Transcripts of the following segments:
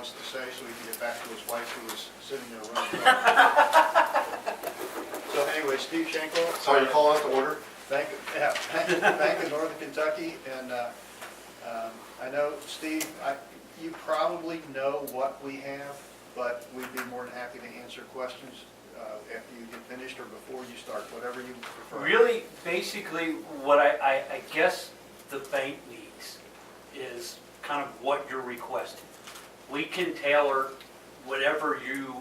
wants to say so he can get back to his wife who was sitting there running. So anyway, Steve Schenkel. So you call out the order? Bank of Northern Kentucky, and I know, Steve, you probably know what we have, but we'd be more than happy to answer questions after you get finished or before you start, whatever you prefer. Really, basically, what I guess the bank needs is kind of what you're requesting. We can tailor whatever you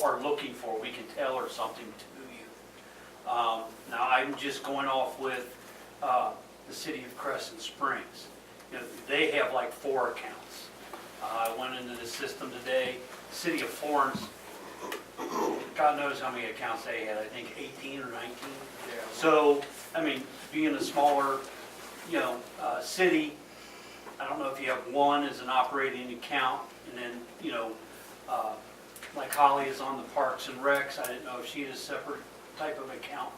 are looking for, we can tailor something to you. Now, I'm just going off with the city of Crescent Springs. You know, they have like 4 accounts. I went into the system today. City of Florence, God knows how many accounts they had. I think 18 or 19. Yeah. So, I mean, being a smaller, city, I don't know if you have one as an operating account, and then, like Holly is on the Parks and Recs. I didn't know if she had a separate type of account.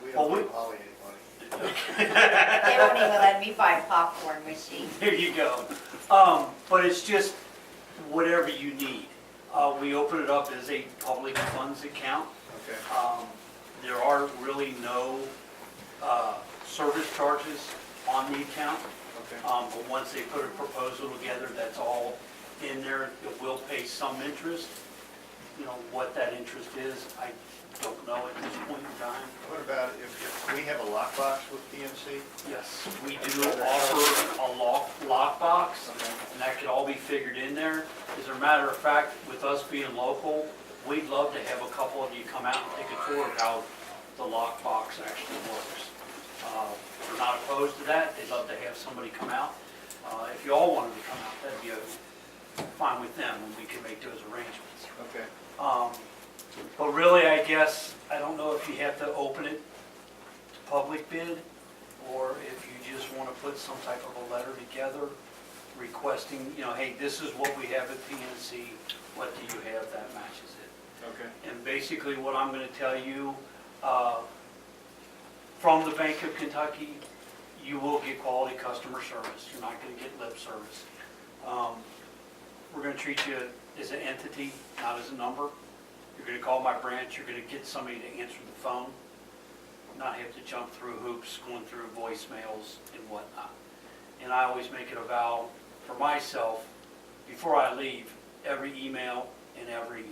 We Well, don't give Holly any money. They won't even let me buy popcorn machine. There you go. But it's just whatever you need. We open it up as a public funds account. Okay. There are really no service charges on the account. Okay. But once they put a proposal together, that's all in there. It will pay some interest. You know, what that interest is, I don't know at this point in time. What about if we have a lockbox with PNC? Yes, we do offer a lockbox, and that could all be figured in there. As a matter of fact, with us being local, we'd love to have a couple of you come out and take a tour of how the lockbox actually works. We're not opposed to that. They'd love to have somebody come out. If you all wanted to come out, that'd be fine with them, and we can make those arrangements. Okay. But really, I guess, I don't know if you have to open it to public bid, or if you just want to put some type of a letter together requesting, hey, this is what we have at PNC, what do you have that matches it? Okay. And basically what I'm going to tell you, from the Bank of Kentucky, you will get quality customer service. You're not going to get lip service. We're going to treat you as an entity, not as a number. You're going to call my branch, you're going to get somebody to answer the phone, not have to jump through hoops, going through voicemails and whatnot. And I always make it a vow for myself, before I leave, every email and every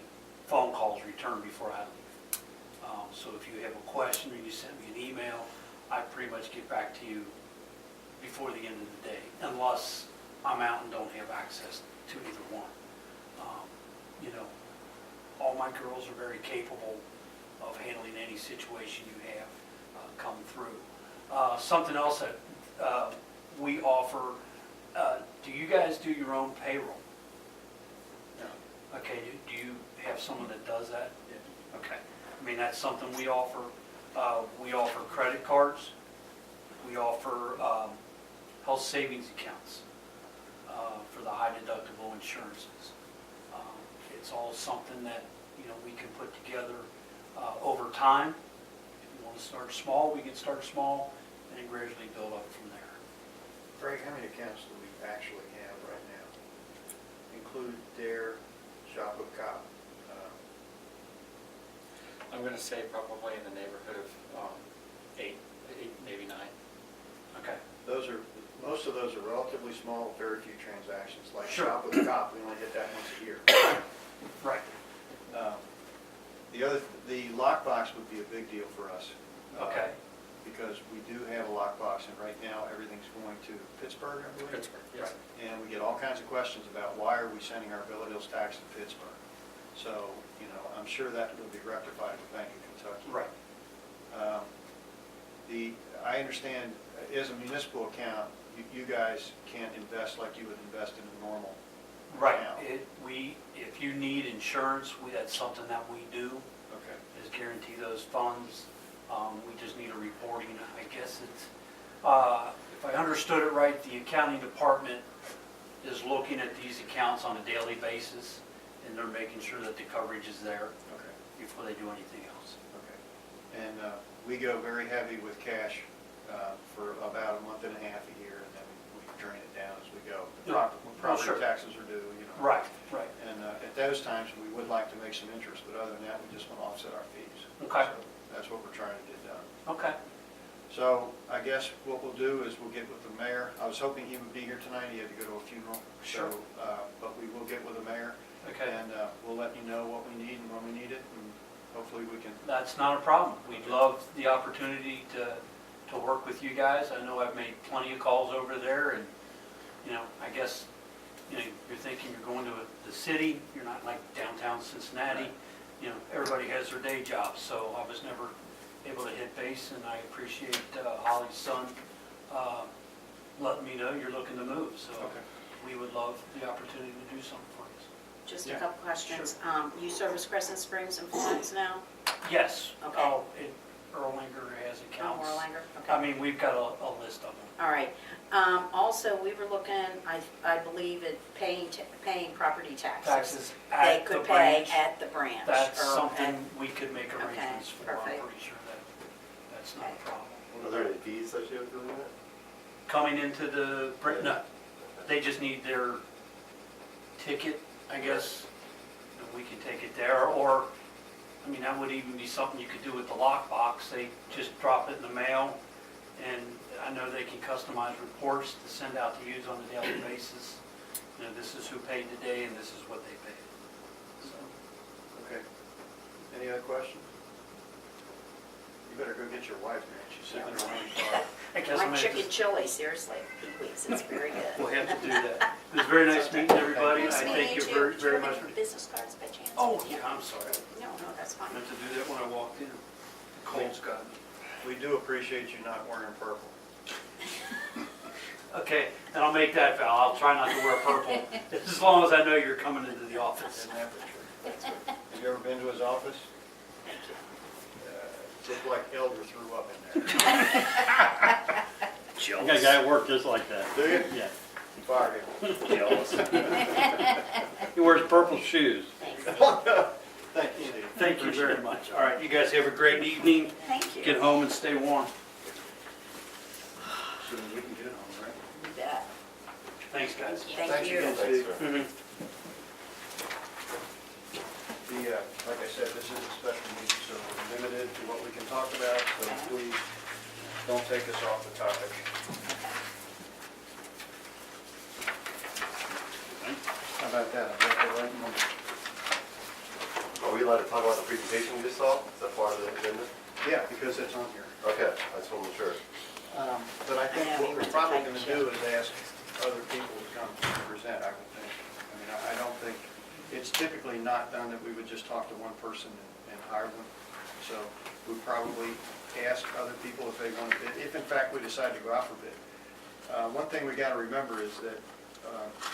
phone call is returned before I leave. So if you have a question or you send me an email, I pretty much get back to you before the end of the day, unless I'm out and don't have access to either one. All my girls are very capable of handling any situation you have come through. Something else that we offer, do you guys do your own payroll? No. Okay, do you have someone that does that? Yeah. Okay. I mean, that's something we offer. We offer credit cards. We offer health savings accounts for the high deductible insurances. It's all something that, we can put together over time. If you want to start small, we can start small and then gradually build up from there. Greg, how many accounts do we actually have right now? Include Dare, Shop with Cop. I'm going to say probably in the neighborhood of 8, maybe 9. Okay. Most of those are relatively small, very few transactions. Like Sure. Shop with Cop, we only hit that once a year. Right. The lockbox would be a big deal for us. Okay. Because we do have a lockbox, and right now everything's going to Pittsburgh, I believe. Pittsburgh, yes. And we get all kinds of questions about why are we sending our bill of hills tax to Pittsburgh. So, I'm sure that will be rectified with Bank of Kentucky. Right. I understand, as a municipal account, you guys can't invest like you would invest in a normal Right. account. If you need insurance, that's something that we do, Okay. is guarantee those funds. We just need a reporting. I guess it's, if I understood it right, the accounting department is looking at these accounts on a daily basis, and they're making sure that the coverage is there Okay. before they do anything else. Okay. And we go very heavy with cash for about a month and a half a year, and then we drain it down as we go. When Well, property sure. taxes are due, Right, right. And those times, we would like to make some interest, but other than that, we just want to offset our fees. Okay. So that's what we're trying to get done. Okay. So I guess what we'll do is we'll get with the mayor. I was hoping he would be here tonight. He had to go to a funeral. Sure. So, but we will get with the mayor. Okay. And we'll let you know what we need and when we need it, and hopefully we can. That's not a problem. We'd love the opportunity to work with you guys. I know I've made plenty of calls over there, and, you know, I guess, you know, you're thinking you're going to the city, you're not like downtown Cincinnati. You know, everybody has their day jobs, so I was never able to hit base, and I appreciate Holly's son letting me know you're looking to move, so Okay. we would love the opportunity to do something for you. Just Yeah. a couple questions. You service Crescent Springs and Florence now? Yes. Okay. Oh, Erlanger has accounts. Oh, Erlanger, I okay. mean, we've got a list of them. All right. Also, we were looking, I believe, at paying property taxes. Taxes They at the could pay branch. at the branch. That's or something at- we could make Okay, arrangements for. I'm perfect. pretty sure that's not Okay. a problem. Are there any fees associated with doing that? Coming into the, no, they just need their ticket, I guess, and we can take it there, or, I mean, that would even be something you could do with the lockbox. They just drop it in the mail, and I know they can customize reports to send out to you on a daily basis. You know, this is who paid today, and this is what they paid. So, Okay. Any other questions? You better go get your wife, man. She's sitting in her own car. I guess I'm My gonna chicken just, chili, seriously, please, it's very we'll good. have to do that. It was very nice meeting everybody. I Nice thank meeting you too. very, Do very you much. have any business cards by chance? Oh, yeah, I'm sorry. No, that's I fine. meant to do that when I walked in. Cold's got me. We do appreciate you not wearing purple. Okay, and I'll make that vow. I'll try not to wear purple, as long as I know you're coming into the office. Isn't that for sure? That's good. Have you ever been to his office? Thank you. Looked like Elder threw up in there. I got a guy at work just like that. Do you? Yeah. Fire him. Jealous. He wears purple shoes. Thanks. Thank you, Steve. Thank you very much. All right, you guys have a great evening. Thank you. Get home and stay warm. Soon we can get home, right? You bet. Thanks, guys. Thank Thanks you. again, Thanks, Steve. sir. Mhm. Like I said, this is a special meeting, so we're limited to what we can talk about, so please don't take us off the topic. How about that? I've got the right number. Are we allowed to talk about the presentation we just saw? Is that part of the agenda? Yeah, because it's on here. Okay, I just want to make sure. But I think what we're probably going to do is ask other people to come present, I would think. I mean, I don't think, it's typically not done that we would just talk to one person and hire them. So we probably ask other people if they want to bid, if in fact we decide to go out for bid. One thing we got to remember is that,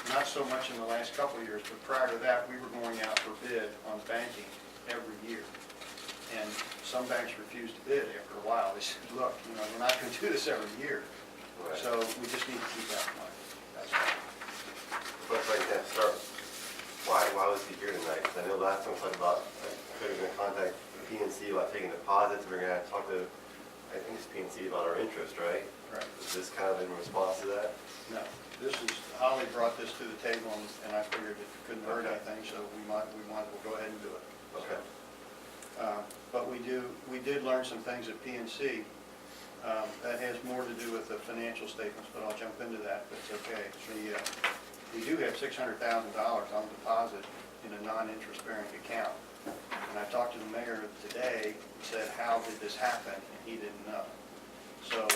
not so much in the last couple of years, but prior to that, we were going out for bid on banking every year. And some banks refused to bid after a while. They said, look, you know, we're not going to do this every year. Right. So we just need to keep that in mind. That's all. But if I can start, why was he here tonight? 'Cause I know last time we talked about, I could have been in contact with PNC about taking deposits. We're going to talk to, I think it's PNC about our interest, right? Right. Is this kind of in response to that? No, this is, Holly brought this to the table, and I figured it couldn't hurt anything, so we'll go ahead and do it. Okay. But we did learn some things at PNC that has more to do with the financial statements, but I'll jump into that, if it's okay. We do have $600,000 on deposit in a non-interest bearing account. And I talked to the mayor today, and said, how did this happen? And he didn't know. So,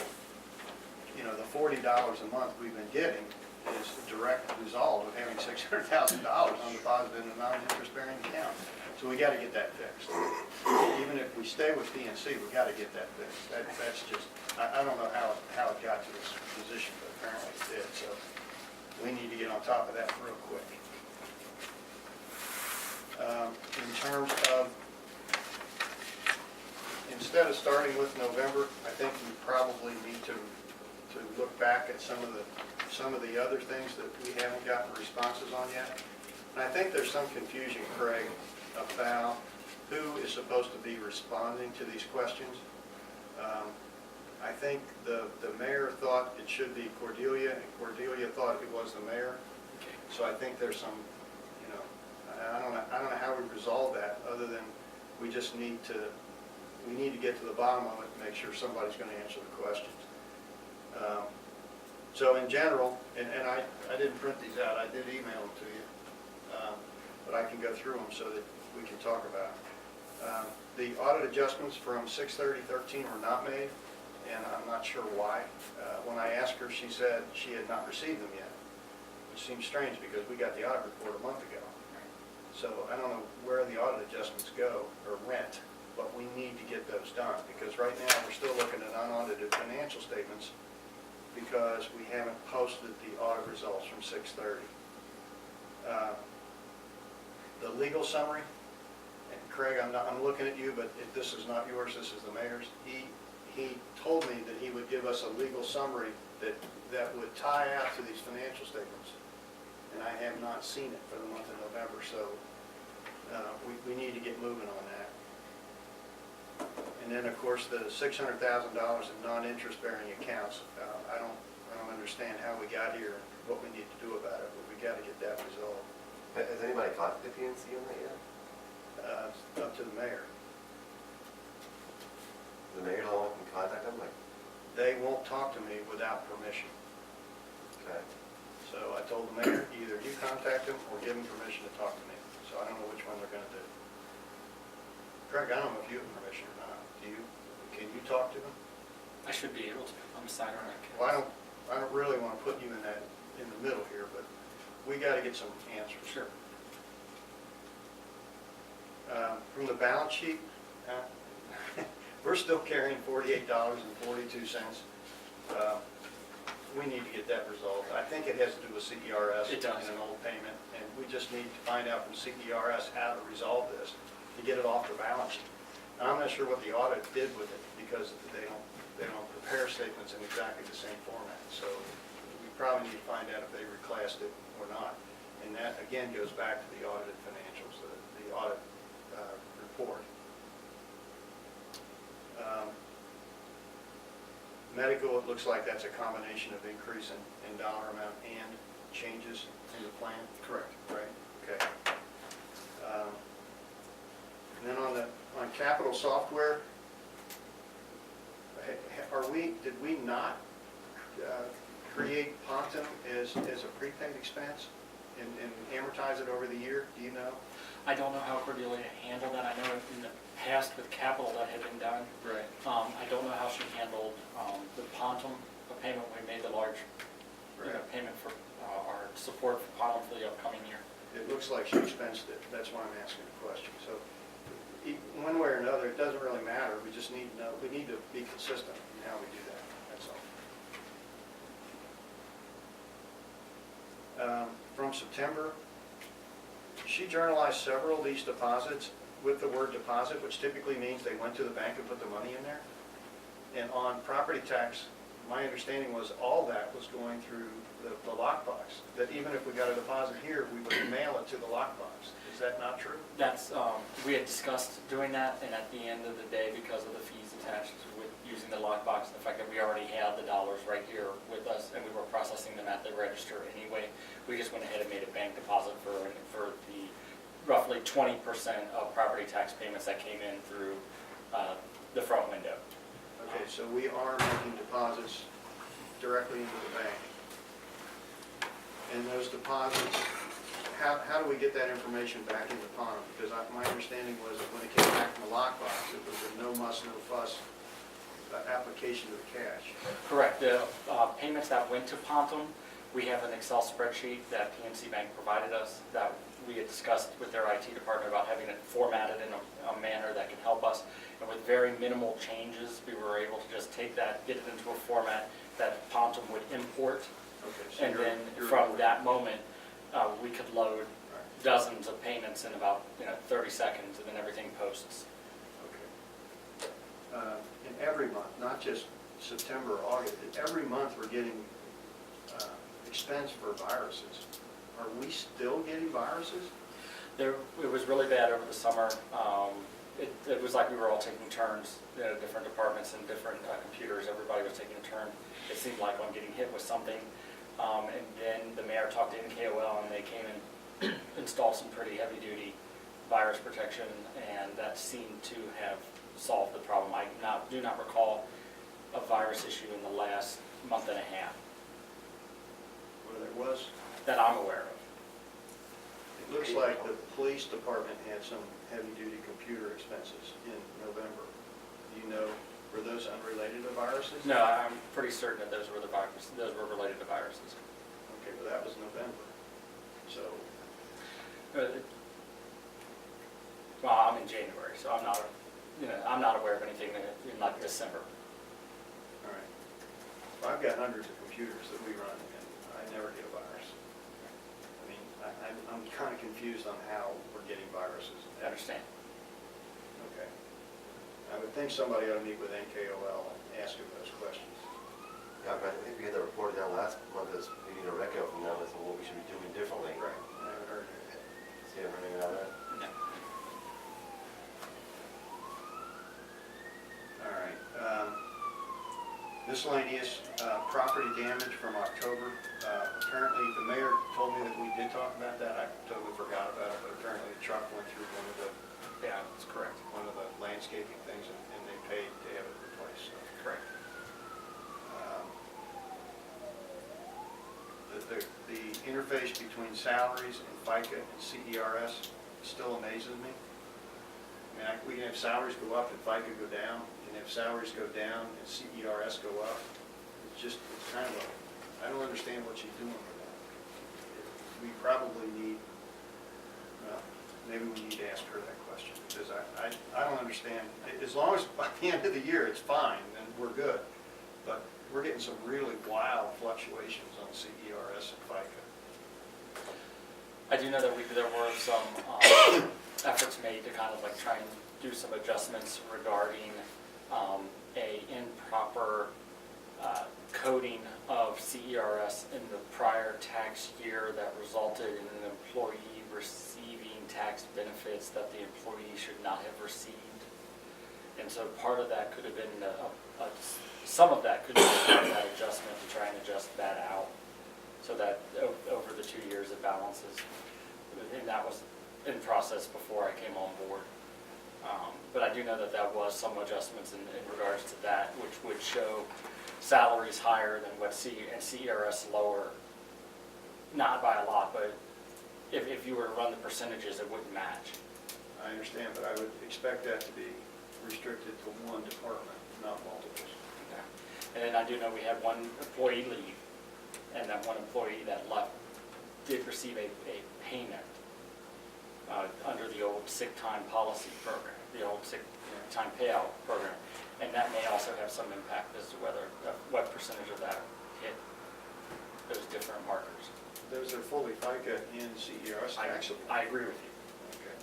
you know, the $40 a month we've been getting is a direct result of having $600,000 on deposit in a non-interest bearing account. So we got to get that fixed. Even if we stay with PNC, we got to get that fixed. That's just, I don't know how it got to this position, but apparently it did. So we need to get on top of that real quick. In terms of, instead of starting with November, I think we probably need to look back at some of the other things that we haven't gotten responses on yet. And I think there's some confusion, Craig, about who is supposed to be responding to these questions. I think the mayor thought it should be Cordelia, and Cordelia thought it was the mayor. So I think there's some, you know, I don't know how we resolve that, other than we just need to get to the bottom of it and make sure somebody's going to answer the questions. So in general, and I didn't print these out, I did email them to you, but I can go through them so that we can talk about it. The audit adjustments from 6/30/13 were not made, and I'm not sure why. When I asked her, she said she had not received them yet, which seems strange because we got the audit report a month ago. So I don't know where the audit adjustments go or went, but we need to get those done, because right now we're still looking at unaudited financial statements because we haven't posted the audit results from 6/30. The legal summary, and Craig, I'm looking at you, but this is not yours, this is the mayor's. He told me that he would give us a legal summary that would tie out to these financial statements, and I have not seen it for the month of November, so we need to get moving on that. And then, of course, the $600,000 in non-interest bearing accounts. I don't understand how we got here and what we need to do about it, but we got to get that resolved. Has anybody contacted the PNC on that yet? It's up to the mayor. The mayor don't want to contact them, like, They won't talk to me without permission. okay. So I told the mayor, either you contact them or give them permission to talk to me. So I don't know which one they're going to do. Craig, I don't know if you have permission or not. Do you? Can you talk to them? I should be able to. I'm a signer on that case. Well, I don't really want to put you in the middle here, but we got to get some answers. Sure. From the balance sheet, we're still carrying $48.42. We need to get that resolved. I think it has to do with CERS. It does. And an old payment, and we just need to find out from CERS how to resolve this, to get it off the balance sheet. And I'm not sure what the audit did with it, because they don't prepare statements in exactly the same format. So we probably need to find out if they reclassed it or not. And that, again, goes back to the audited financials, the audit report. Medical, it looks like that's a combination of increase in dollar amount and changes in the plan? Correct. Right, okay. And then on capital software, did we not create Pontum as a prepaid expense and amortize it over the year? Do you know? I don't know how Cordelia handled that. I know in the past with capital that had been done. Right. I don't know how she handled the Pontum payment. We made the large payment for our support for Pontum for the upcoming year. It looks like she expensed it. That's why I'm asking the question. So one way or another, it doesn't really matter. We just need to know. We need to be consistent in how we do that. That's all. From September, she journalized several of these deposits with the word deposit, which typically means they went to the bank and put the money in there. And on property tax, my understanding was all that was going through the lockbox, that even if we got a deposit here, we would mail it to the lockbox. Is that not true? That's, we had discussed doing that, and at the end of the day, because of the fees attached with using the lockbox, the fact that we already had the dollars right here with us, and we were processing them at the register anyway, we just went ahead and made a bank deposit for the roughly 20% of property tax payments that came in through the front window. Okay, so we are making deposits directly into the bank. And those deposits, how do we get that information back into Pontum? Because my understanding was that when it came back from the lockbox, it was a no muss, no fuss application to the cash. Correct. The payments that went to Pontum, we have an Excel spreadsheet that PNC Bank provided us that we had discussed with their IT department about having it formatted in a manner that can help us. And with very minimal changes, we were able to just take that, get it into a format that Pontum would import. Okay, so And you're- then you're- from that moment, we could load dozens of payments in about 30 seconds, and then everything posts. Okay. And every month, not just September or August, every month we're getting expense for viruses. Are we still getting viruses? It was really bad over the summer. It was like we were all taking turns, different departments and different computers. Everybody was taking a turn. It seemed like I'm getting hit with something. And then the mayor talked to NKOL, and they came and install some pretty heavy-duty virus protection, and that seemed to have solved the problem. I do not recall a virus issue in the last month and a half Where there was, that I'm aware of. it looks like the police department had some heavy-duty computer expenses in November. Do you know, were those unrelated to viruses? No, I'm pretty certain that those were related to viruses. Okay, but that was November. So, Well, I'm in January, so I'm not aware of anything in like December. all right. Well, I've got hundreds of computers that we run, and I never get a virus. I mean, I'm kind of confused on how we're getting viruses. I understand. Okay. I would think somebody ought to meet with NKOL and ask them those questions. Yeah, but I think we had that report down last month, as we need a reco from them, as to what we should be doing differently. Right. I haven't heard it. See, anything about that? No. All right. Miscellaneous property damage from October. Apparently, the mayor told me that we did talk about that. I totally forgot about it, but apparently the truck went through Yeah, that's correct. one of the landscaping things, and they paid to have it replaced. So, Correct. the interface between salaries and FICA and CERS still amazes me. I mean, we can have salaries go up and FICA go down, and if salaries go down and CERS go up, it's kind of I don't understand what she's doing with that. We probably need, well, maybe we need to ask her that question, because I don't understand. As long as by the end of the year it's fine, then we're good. But we're getting some really wild fluctuations on CERS and FICA. I do know that there were some efforts made to kind of like try and do some adjustments regarding a improper coding of CERS in the prior tax year that resulted in an employee receiving tax benefits that the employee should not have received. And so part of that could have been, some of that could have been part of that adjustment to try and adjust that out so that over the 2 years it balances. And that was in process before I came on board. But I do know that that was some adjustments in regards to that, which would show salaries higher than what and CERS lower. Not by a lot, but if you were to run the percentages, it wouldn't match. I understand, but I would expect that to be restricted to one department, not multiples. And then I do know we had one employee leave, and that one employee that left did receive a payment under the old sick time policy program, the old sick time payout program. And that may also have some impact as to what percentage of that hit those different markers. Those are fully FICA and CERS taxable. I agree with you. Okay.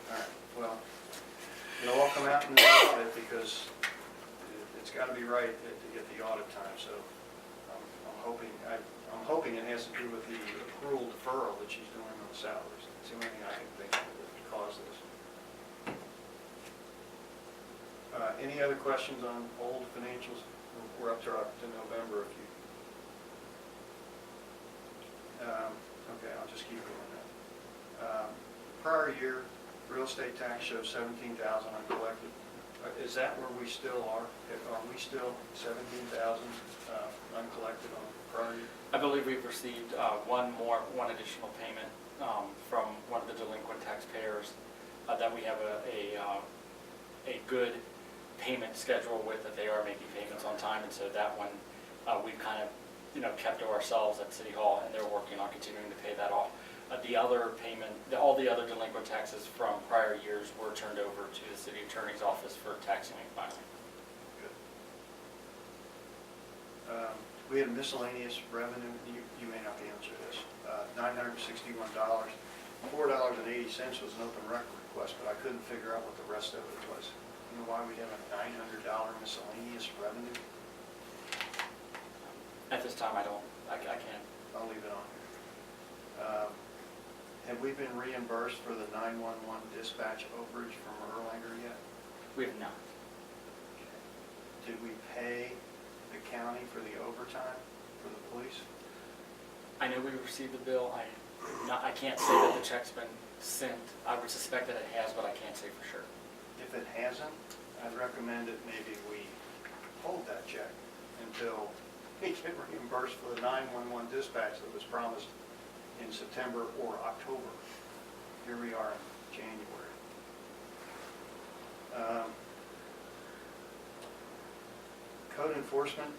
All right, well, it'll all come out in the audit because it's got to be right to get the audit time, so I'm hoping it has to do with the accrual deferral that she's doing on the salaries. It's the only thing I can think of that would cause this. Any other questions on old financials? We're up to November if you. Okay, I'll just keep going then. Prior year, real estate tax shows 17,000 uncollected. Is that where we still are? Are we still 17,000 uncollected on prior year? I believe we've received one additional payment from one of the delinquent taxpayers that we have a good payment schedule with, that they are making payments on time, and so that one we've kind of kept to ourselves at City Hall, and they're working on continuing to pay that off. The other payment, all the other delinquent taxes from prior years were turned over to the city attorney's office for taxing and filing. Good. We had miscellaneous revenue, you may not be able to answer this, $961. $4.80 was an open record request, but I couldn't figure out what the rest of it was. You know why we have a $900 miscellaneous revenue? At this time, I can't. I'll leave it on here. Have we been reimbursed for the 911 dispatch overage from Erlanger yet? We have not. Did we pay the county for the overtime for the police? I know we received the bill. I can't say that the check's been sent. I would suspect that it has, but I can't say for sure. If it hasn't, I'd recommend that maybe we hold that check until we get reimbursed for the 911 dispatch that was promised in September or October. Here we are in January. Code enforcement,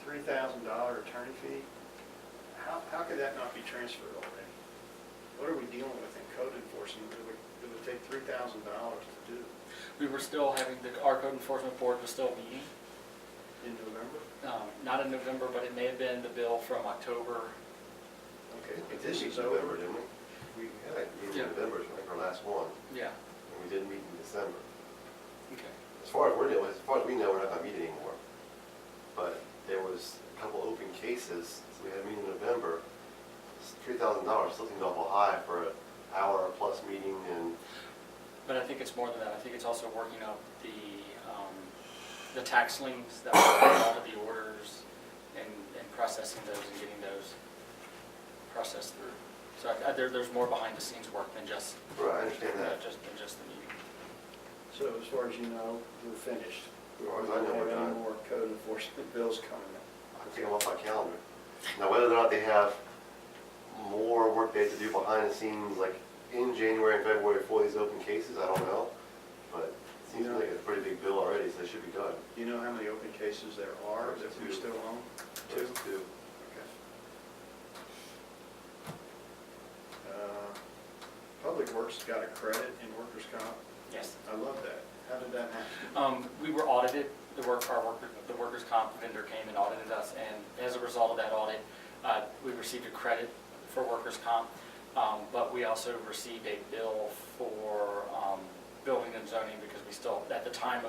$3,000 attorney fee. How could that not be transferred already? What are we dealing with in code enforcement that would take $3,000 to do We were still having, our code enforcement board was still meeting. in November? Not in November, but it may have been the bill from October. Okay, We but did this meet is in over. November, didn't we? We had a meeting Yeah. in November, it's like our last one, Yeah. and we didn't meet in December. Okay. As far as we know, we're not gonna meet anymore. But there was a couple open cases, so we had a meeting in November. $3,000 still seems awful high for an hour-plus meeting, and But I think it's more than that. I think it's also working up the tax liens that were all of the orders and processing those and getting those processed through. So there's more behind the scenes work than just, right, I understand that. than just the meeting. So as far as you know, we're finished. As far as I know, We don't we're have any done. more code enforcement bills coming in. I think I'm off my calendar. Now, whether or not they have more work they have to do behind the scenes, like in January and February for these open cases, I don't know. But it seems like it's a pretty big bill already, so they should be done. Do you know how many open cases there are that we Two. still own? Those two. Okay. Public Works got a credit in workers' comp. Yes. I love that. How did that happen? We were audited, the workers' comp vendor came and audited us, and as a result of that audit, we received a credit for workers' comp, but we also received a bill for building and zoning, because we still, at the time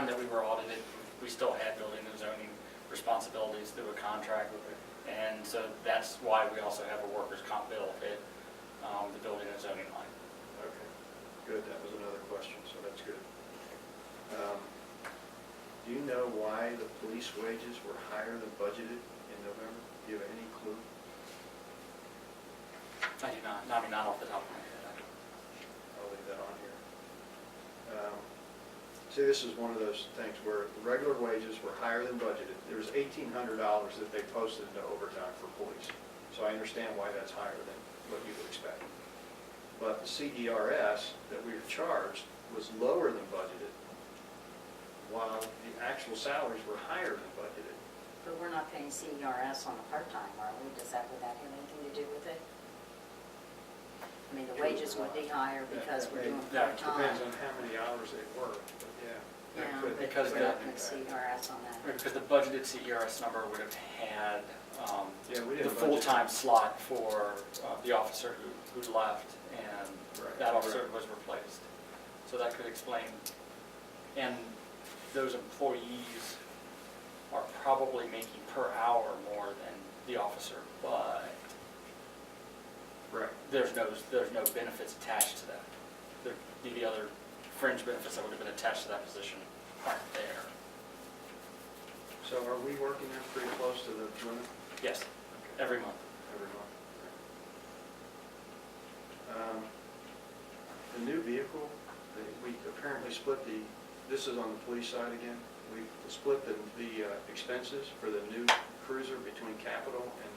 that we were audited, we still had building and zoning responsibilities through a contract, and so that's why we also have a workers' comp bill hit the building and zoning line. Okay, good. That was another question, so that's good. Do you know why the police wages were higher than budgeted in November? Do you have any clue? I do not, I mean, not off the top of my head. I'll leave that on here. See, this is one of those things where the regular wages were higher than budgeted. There was $1,800 that they posted into overtime for police. So I understand why that's higher than what you would expect. But the CERS that we were charged was lower than budgeted, while the actual salaries were higher than budgeted. But we're not paying CERS on the part-time, are we? Would that have anything to do with it? I mean, the wages would be higher because we're doing Yeah, Depends part-time. on how many hours they work, but yeah. that Yeah, could- but because we're the- not going to CERS on that. Because the budgeted CERS number would have had Yeah, we the didn't budget. full-time slot for the officer who left, and Right, that officer correct. was replaced. So that could explain. And those employees are probably making per hour more than the officer, but Right. there's no benefits attached to that. The other fringe benefits that would have been attached to that position aren't there. So are we working there pretty close to the limit? Yes, every month. Every month. The new vehicle, we apparently split this is on the police side again, we split the expenses for the new cruiser between capital and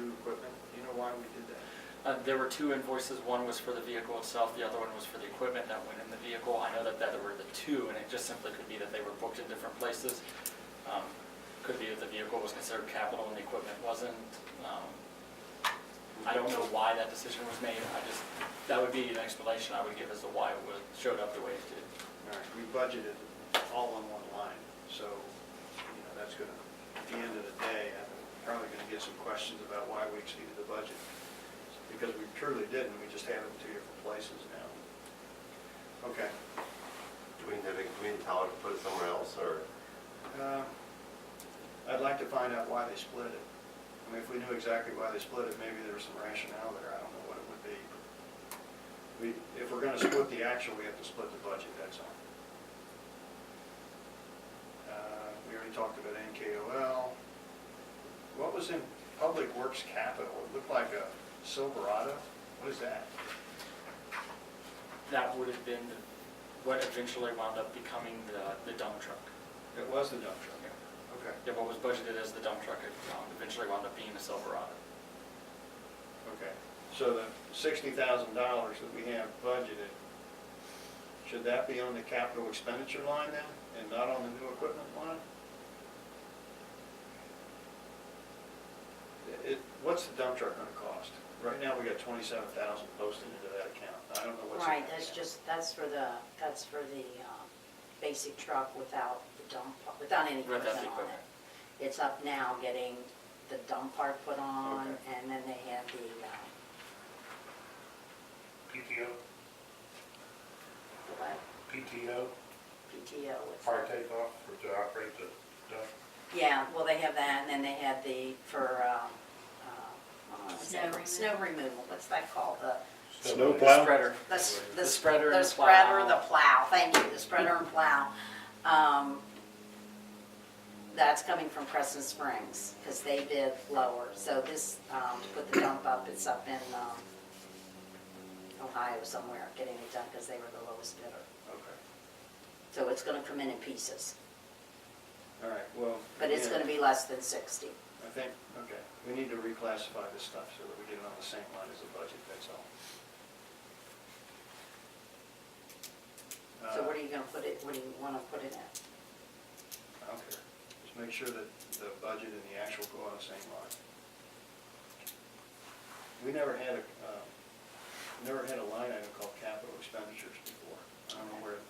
new equipment. Do you know why we did that? There were two invoices. One was for the vehicle itself, the other one was for the equipment that went in the vehicle. I know that there were the two, and it just simply could be that they were booked in different places. Could be that the vehicle was considered capital and the equipment wasn't. I don't know why that decision was made. That would be an explanation I would give as to why it showed up the way it did. All right, we budgeted all on one line, so, that's gonna, at the end of the day, I'm probably gonna get some questions about why we exceeded the budget. Because we truly didn't, we just have it in two different places now. Okay. Do we need to tell her to put it somewhere else, or? I'd like to find out why they split it. I mean, if we knew exactly why they split it, maybe there was some rationale there, I don't know what it would be. If we're gonna split the actual, we have to split the budget, that's all. We already talked about NKOL. What was in Public Works Capital? It looked like Silverado? What is that? That would have been what eventually wound up becoming the dump truck. It was the dump truck. Okay. Yeah, what was budgeted as the dump truck eventually wound up being a Silverado. Okay. So the $60,000 that we have budgeted, should that be on the capital expenditure line then, and not on the new equipment line? What's the dump truck gonna cost? Right now, we got 27,000 posted into that account. I don't know what's. in Right, that that's account. just, that's for the basic truck without the dump, without any Without equipment the on equipment. it. It's up now getting the dump part put on, Okay. and then they have the, PTO, what, PTO, PTO. what's fire that? takeoff, or to operate the dump. Yeah, well, they have that, and then they had the, for, Snow removal. snow removal, what's that called? Snow The plow? spreader. The spreader and The spreader, plow. the plow, thank you, the spreader and plow. That's coming from Crescent Springs, because they bid lower. So this, to put the dump up, it's up in Ohio somewhere, getting it done, because they were the lowest bidder. Okay. So it's gonna come in pieces, All right, well. but it's yeah, gonna be less than 60. I think, okay, we need to reclassify this stuff so that we get it on the same line as the budget, that's all. So what are you gonna put it, what do you wanna put it in? I don't care. Just make sure that the budget and the actual go on the same line. We never had a line item called capital expenditures before. I don't know where,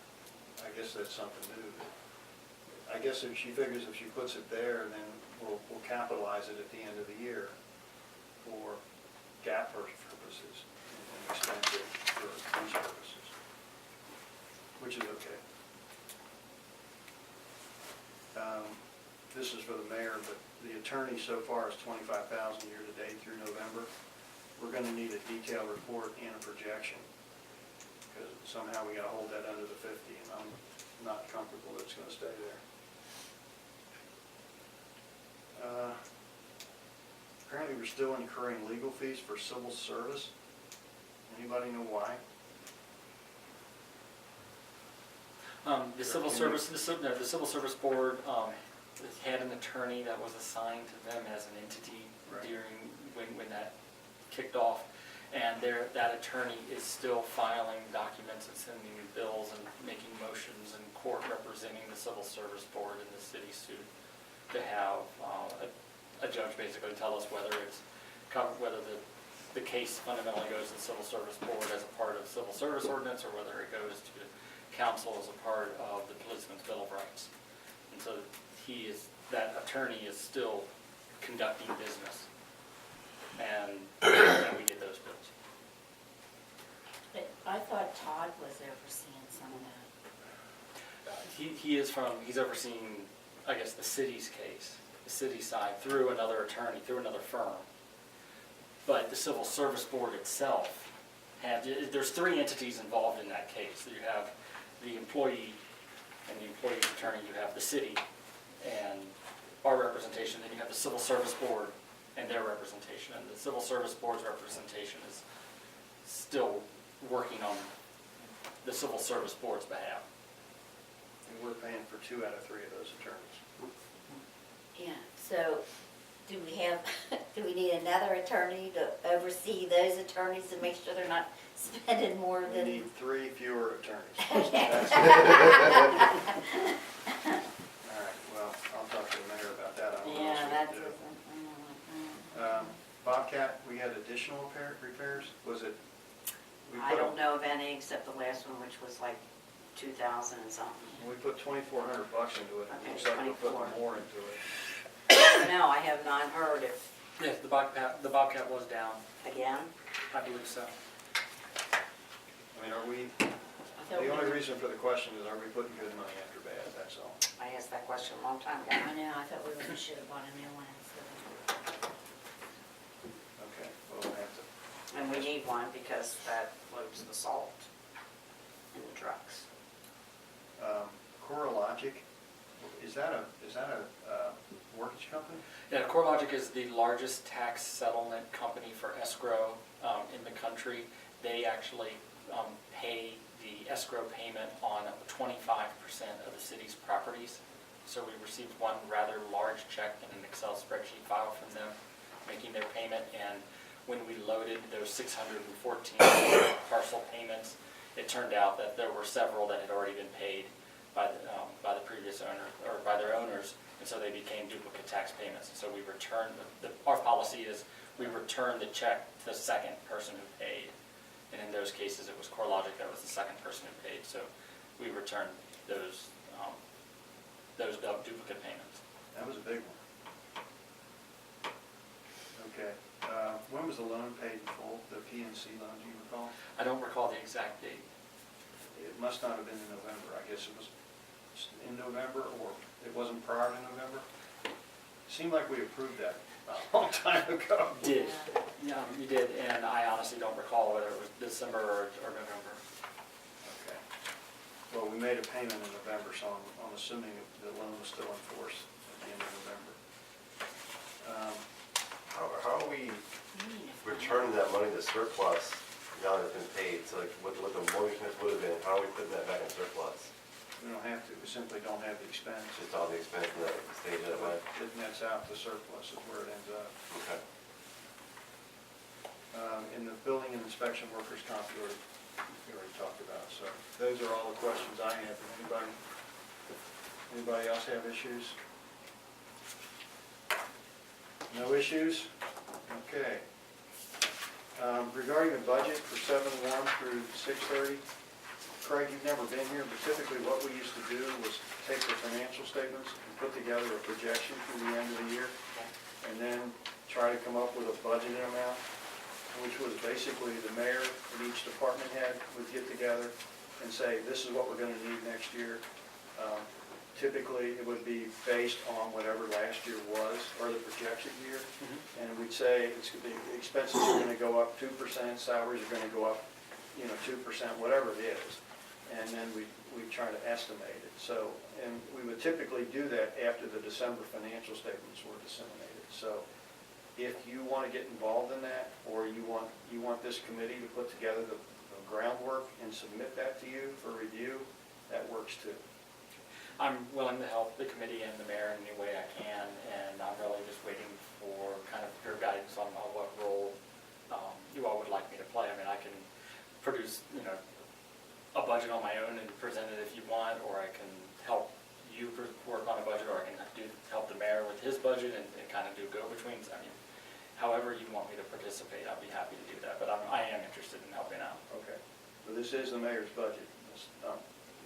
I guess that's something new. I guess if she figures if she puts it there, then we'll capitalize it at the end of the year for GAAP purposes and expense it for these purposes, which is okay. This is for the mayor, but the attorney so far is $25,000 year-to-date through November. We're gonna need a detailed report and a projection, because somehow we gotta hold that under the 50, and I'm not comfortable that it's gonna stay there. Apparently, we're still incurring legal fees for civil service. Anybody know why? The civil service, the civil service board had an attorney that was assigned to them as an entity Right. during, when that kicked off. And that attorney is still filing documents and sending bills and making motions in court representing the civil service board in the city suit to have a judge basically tell us whether it's covered, whether the case fundamentally goes to the civil service board as a part of the civil service ordinance, or whether it goes to council as a part of the policeman's bill of rights. And so that attorney is still conducting business, and we get those bills. But I thought Todd was overseeing some of that. He's overseeing, I guess, the city's case, the city side, through another attorney, through another firm. But the civil service board itself there's three entities involved in that case. You have the employee and the employee's attorney, you have the city and our representation, then you have the civil service board and their representation. And the civil service board's representation is still working on the civil service board's behalf. And we're paying for 2 out of 3 of those attorneys. Yeah, so do we need another attorney to oversee those attorneys and make sure they're not spending more We than? need 3 fewer attorneys. Okay. That's- All right, well, I'll talk to the mayor about that. I don't know what else Yeah, we that's. can do. Bobcat, we had additional repairs, was it? we I put a- don't know of any except the last one, which was like 2,000 and something. We put $2,400 into it, Okay, looks like we're putting 24. more into it. No, I have not heard if, Yes, the Bobcat was down, again, I believe so. I mean, are we, I thought the we- only reason for the question is, are we putting good money after bad, that's all. I asked that question a long time ago. I know, I thought we should have bought a new one. Okay, well, we'll have to, And we need one because that loads the salt in the trucks. CoreLogic is that a mortgage company? Yeah, CoreLogic is the largest tax settlement company for escrow in the country. They actually pay the escrow payment on 25% of the city's properties. So we received one rather large check in an Excel spreadsheet file from them, making their payment. And when we loaded those 614 parcel payments, it turned out that there were several that had already been paid by the previous owner, or by their owners, and so they became duplicate tax payments. And so we returned, our policy is we return the check to the second person who paid. And in those cases, it was CoreLogic that was the second person who paid. So we returned those duplicate payments. That was a big one. Okay. When was the loan paid in full, the PNC loan, do you recall? I don't recall the exact date. It must not have been in November. I guess it was in November, or it wasn't prior to November? Seemed like we approved that a long time ago. Did, yeah, you did, and I honestly don't recall whether it was December or November. Okay. Well, we made a payment in November, so I'm assuming the loan was still in force at the end of November. How are we returning that money to surplus now that it's been paid? So like what the mortgage payments would have been, how are we putting that back in surplus? We don't have to, we simply don't have the expense. It's just all the expense in that stage that way? It nets out, the surplus is where it ends up. Okay. In the building and inspection workers' comp, we already talked about, so those are all the questions I have. Anybody else have issues? No issues? Okay. Regarding the budget for 7/1 through 6/30, Craig, you've never been here, but typically what we used to do was take the financial statements and put together a projection through the end of the year, and then try to come up with a budgeted amount, which was basically the mayor and each department head would get together and say, this is what we're going to need next year. Typically, it would be based on whatever last year was, or the projected year. And we'd say the expenses are going to go up 2%, salaries are going to go up, 2%, whatever it is. And then we try to estimate it. So, and we would typically do that after the December financial statements were disseminated. So if you want to get involved in that, or you want this committee to put together the groundwork and submit that to you for review, that works too. I'm willing to help the committee and the mayor in any way I can, and I'm really just waiting for kind of your guidance on what role you all would like me to play. I mean, I can produce, a budget on my own and present it if you want, or I can help you work on a budget, or I can help the mayor with his budget and kind of do go-betweens. I mean, however you want me to participate, I'll be happy to do that, but I am interested in helping out. Okay. So this is the mayor's budget.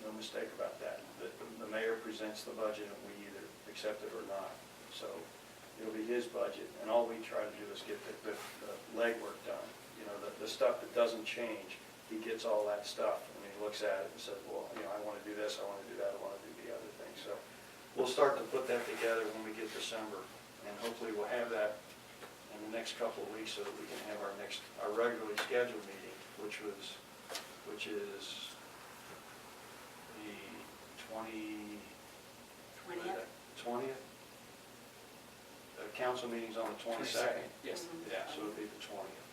No mistake about that. The mayor presents the budget and we either accept it or not. So it'll be his budget, and all we try to do is get the legwork done. The stuff that doesn't change, he gets all that stuff and he looks at it and says, well, I want to do this, I want to do that, I want to do the other thing. So we'll start to put that together when we get December, and hopefully we'll have that in the next couple of weeks so that we can have our regularly scheduled meeting, which is the 20th? The council meeting's on the 22nd? Yes. Yeah, so it'll be the 20th.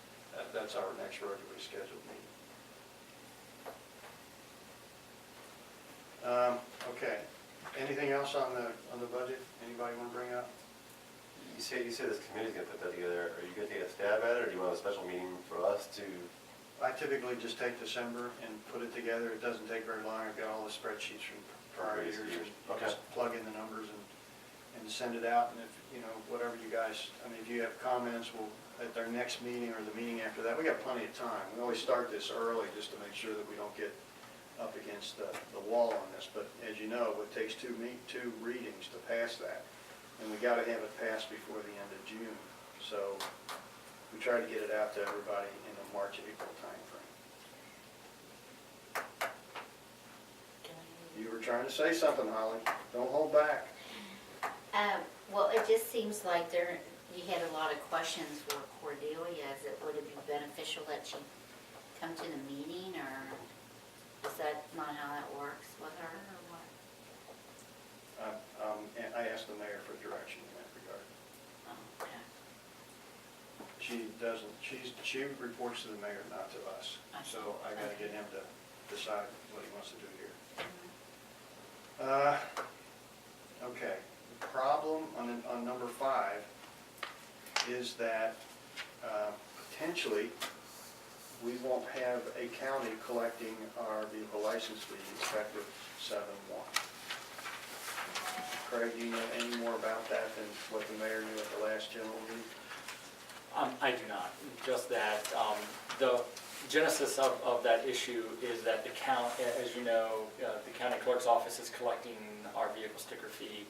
That's our next regularly scheduled meeting. Okay. Anything else on the budget? Anybody want to bring up? You say this committee's gonna put that together. Are you gonna take a stab at it, or do you want a special meeting for us to? I typically just take December and put it together. It doesn't take very long. I've got all the spreadsheets from prior years. Okay. Just plug in the numbers and send it out. And if, whatever you guys, if you have comments, we'll, at our next meeting or the meeting after that, we got plenty of time. We always start this early just to make sure that we don't get up against the wall on this. But as you know, it takes two readings to pass that. And we got to have it passed before the end of June. So we try to get it out to everybody in the March, April timeframe. You were trying to say something, Holly. Don't hold back. Well, it just seems like you had a lot of questions for Cordelia. Would it be beneficial that she come to the meeting, or is that not how that works with her, or what? she doesn't, she reports to the mayor, not to us. So I gotta get him to decide what he wants to do here. Okay, the problem on number 5 is that potentially we won't have a county collecting our vehicle license fee effective 7/1. Craig, do you know any more about that than what the mayor knew at the last general meeting? I do not, just that, the genesis of that issue is that the county, as you know, the county clerk's office is collecting our vehicle sticker fee,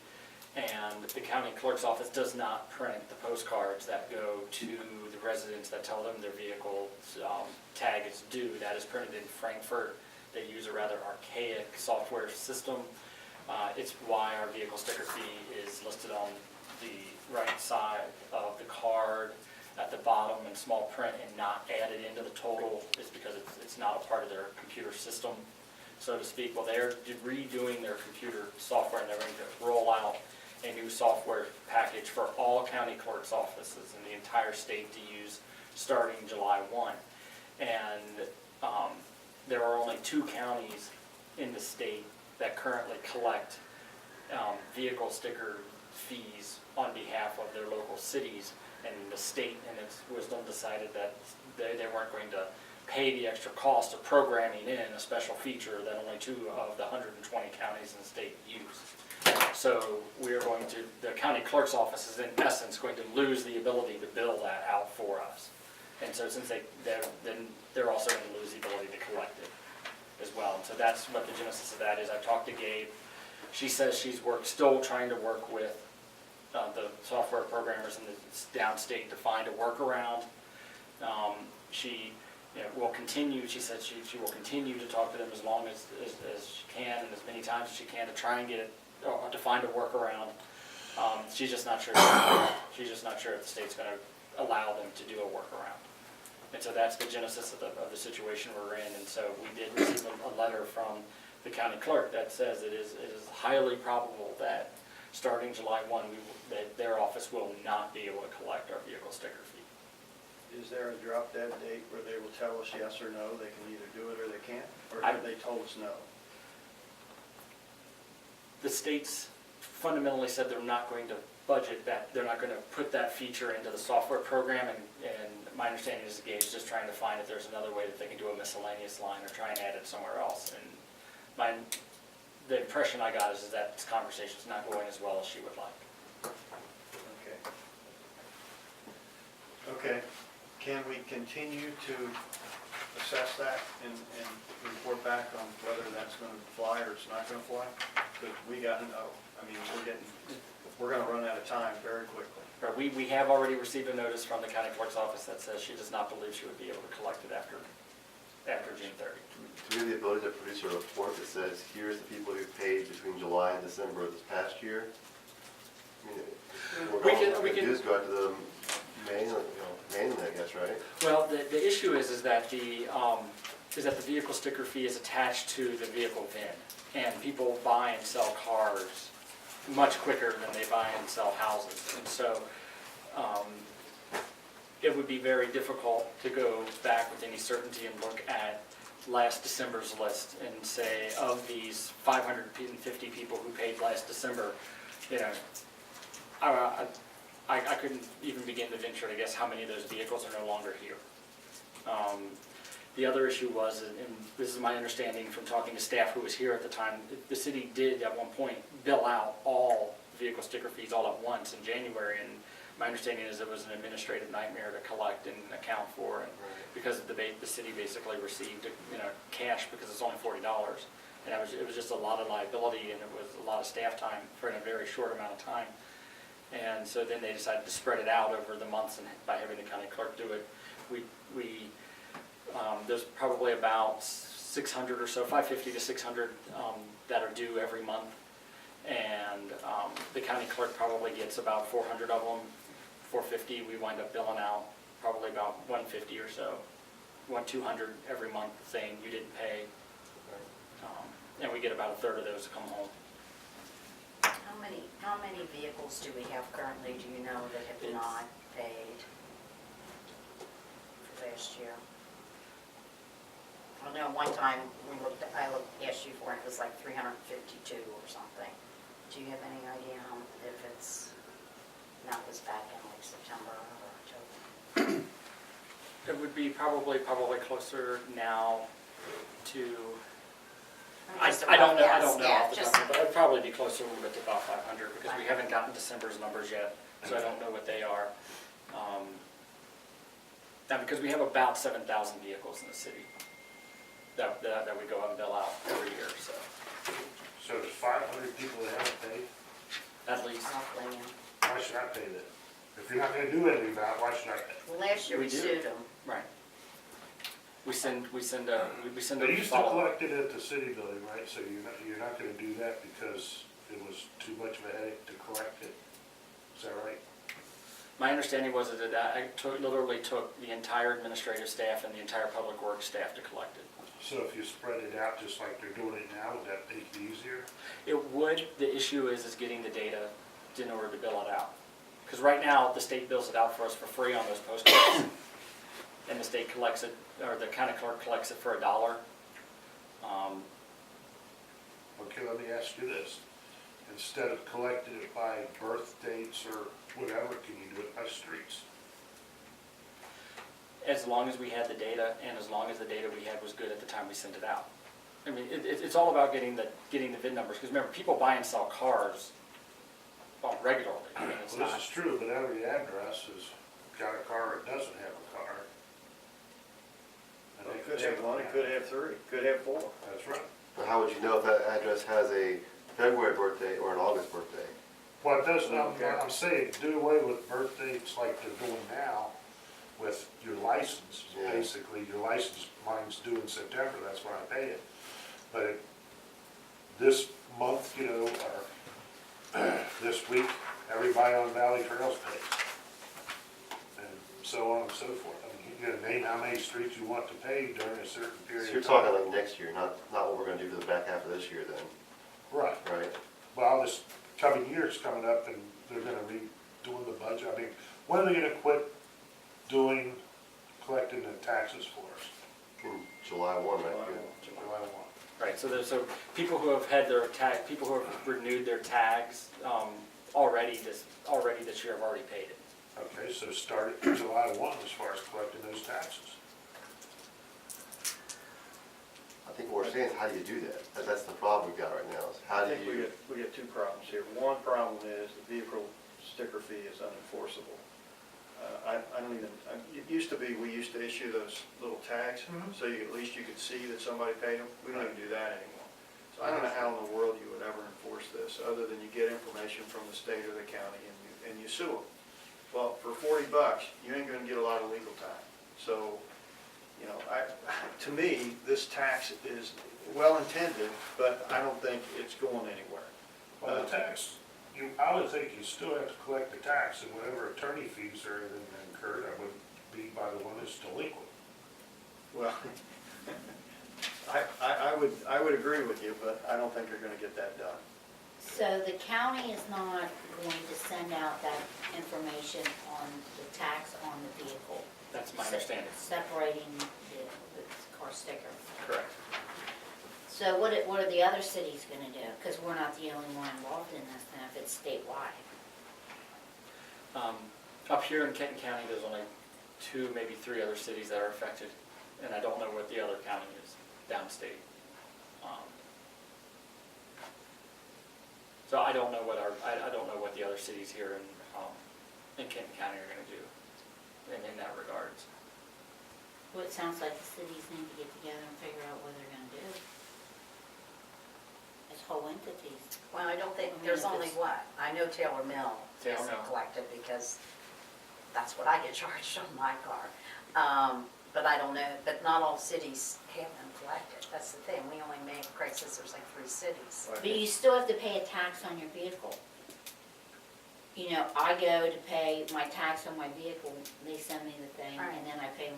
and the county clerk's office does not print the postcards that go to the residents that tell them their vehicle tag is due. That is printed in Frankfurt. They use a rather archaic software system. It's why our vehicle sticker fee is listed on the right side of the card at the bottom in small print and not added into the total, is because it's not a part of their computer system, so to speak. Well, they're redoing their computer software, and they're going to roll out a new software package for all county clerk's offices in the entire state to use starting July 1. And there are only 2 counties in the state that currently collect vehicle sticker fees on behalf of their local cities. And the state, in its wisdom, decided that they weren't going to pay the extra cost of programming in a special feature that only 2 of the 120 counties in the state use. So we are going to, the county clerk's office is in essence going to lose the ability to bill that out for us. And so since they're also going to lose the ability to collect it as well. And so that's what the genesis of that is. I talked to Gabe. She says she's still trying to work with the software programmers in the downstate to find a workaround. She will continue, she said she will continue to talk to them as long as she can and as many times as she can to try and get it, to find a workaround. She's just not sure. She's just not sure if the state's going to allow them to do a workaround. And so that's the genesis of the situation we're in. And so we did receive a letter from the county clerk that says it is highly probable that starting July 1, that their office will not be able to collect our vehicle sticker fee. Is there a drop dead date where they will tell us yes or no, they can either do it or they can't? Or have they told us no? The states fundamentally said they're not going to budget that, they're not going to put that feature into the software program, and my understanding is Gabe's just trying to find if there's another way that they can do a miscellaneous line or try and add it somewhere else. And the impression I got is that this conversation's not going as well as she would like. Okay. Okay, can we continue to assess that and report back on whether that's going to fly or it's not going to fly? Because we got to know. I mean, we're going to run out of time very quickly. Right, we have already received a notice from the county clerk's office that says she does not believe she would be able to collect it after June 30. Do we have the ability to produce a report that says, here's the people who paid between July and December of this past year? I mean, We can just go out to the manually, I guess, right? Well, the issue is that the vehicle sticker fee is attached to the vehicle VIN, and people buy and sell cars much quicker than they buy and sell houses, and so it would be very difficult to go back with any certainty and look at last December's list and say, of these 550 people who paid last December, I couldn't even begin to venture to guess how many of those vehicles are no longer here. The other issue was, and this is my understanding from talking to staff who was here at the time, the city did at one point bill out all vehicle sticker fees all at once in January, and my understanding is it was an administrative nightmare to collect and account for, and because the city basically received cash because it's only $40, and it was just a lot of liability, and it was a lot of staff time for a very short amount of time. And so then they decided to spread it out over the months, and by having the county clerk do it, there's probably about 600 or so, 550 to 600 that are due every month, and the county clerk probably gets about 400 of them, 450. We wind up billing out probably about 150 or so, 200 every month saying you didn't pay, and we get about a third of those to come home. How many vehicles do we have currently, do you know, that have not paid? last year? I know one time asked you for it, it was like 352 or something. Do you have any idea if it's, that was back in like September or October? It would be probably closer now to, Just a I don't know, rough I guess. don't know Yeah, off the just- top, but it'd probably be closer to about 500 because we haven't gotten December's numbers yet, so I don't know what they are. Now, because we have about 7,000 vehicles in the city that we go out and bill out every year, so So there's 500 people that haven't paid? at least. Roughly, yeah. Why should I pay that? If you're not gonna do anything about it, why should I pay? Well, last year We we do. sued them. Right. We send They a used to follow. collect it at the city building, right? So you're not gonna do that because it was too much of a headache to collect it? Is that right? My understanding was that I literally took the entire administrative staff and the entire public works staff to collect it. So if you spread it out just like they're doing it now, would that make it easier? It would, the issue is getting the data in order to bill it out. Because right now, the state bills it out for us for free on those postcards. And the state collects it, or the county clerk collects it for $1. Okay, let me ask you this. Instead of collecting it by birth dates or whatever, can you do it by streets? As long as we had the data, and as long as the data we had was good at the time we sent it out. I mean, it's all about getting the VIN numbers, because remember, people buy and sell cars regularly. I mean, it's Well, this not, is true, but every address has got a car or doesn't have a car. And Well, they it could have one, it could have three, could have four. That's right. But how would you know if that address has a February birthday or an August birthday? Well, it does, Okay. I'm saying, do away with birth dates like they're doing now with your license. Yeah. Basically, your license, mine's due in September, that's when I pay it. But this month, you know, or this week, everybody on Valley Trails pays. And so on and so forth. I mean, you gotta name how many streets you want to pay during a certain So period you're of time. talking like next year, not what we're gonna do for the back half of this year then, Right. right? Well, this coming year's coming up and they're gonna be doing the budget. I mean, when are they gonna quit collecting the taxes for us? July 1, right? Yeah. July 1. right, so people who have had their people who have renewed their tags already this year have already paid it. Okay, so start at July 1 as far as collecting those taxes. I think what we're saying is, how do you do that? That's the problem we've got right now, is how I do think you? we get two problems here. One problem is the vehicle sticker fee is unenforceable. I don't even, it used to be, we used to issue those little tags, so at least you could see that somebody paid them. We don't even do that anymore. So I don't know how in the world you would ever enforce this, other than you get information from the state or the county and you sue them. Well, for $40, you ain't gonna get a lot of legal time. So, you know, to me, this tax is well-intended, but I don't think it's going anywhere. Well, the tax, I would think you still have to collect the tax and whatever attorney fees are incurred, that would be by the one that's delinquent. Well, I would agree with you, but I don't think you're gonna get that done. So the county is not going to send out that information on the tax on the vehicle? That's my understanding. Separating the car sticker. Correct. So what are the other cities gonna do? Because we're not the only one involved in this now, if it's statewide. Up here in Kenton County, there's only 2, maybe 3 other cities that are affected, and I don't know what the other county is downstate. So I don't know what I don't know what the other cities here in Kenton County are going to do in that regards. Well, it sounds like the cities need to get together and figure out what they're gonna do. As whole entities. Well, I don't think, I mean, there's if only it's- what? I know Taylor Mill Taylor isn't Mill. collected because that's what I get charged on my car. But I don't know, but not all cities have them collected. That's the thing, we only make, Craig says there's like 3 cities. But you still have to pay a tax on your vehicle. You know, I go to pay my tax on my vehicle, they send me the thing, Right. and then I pay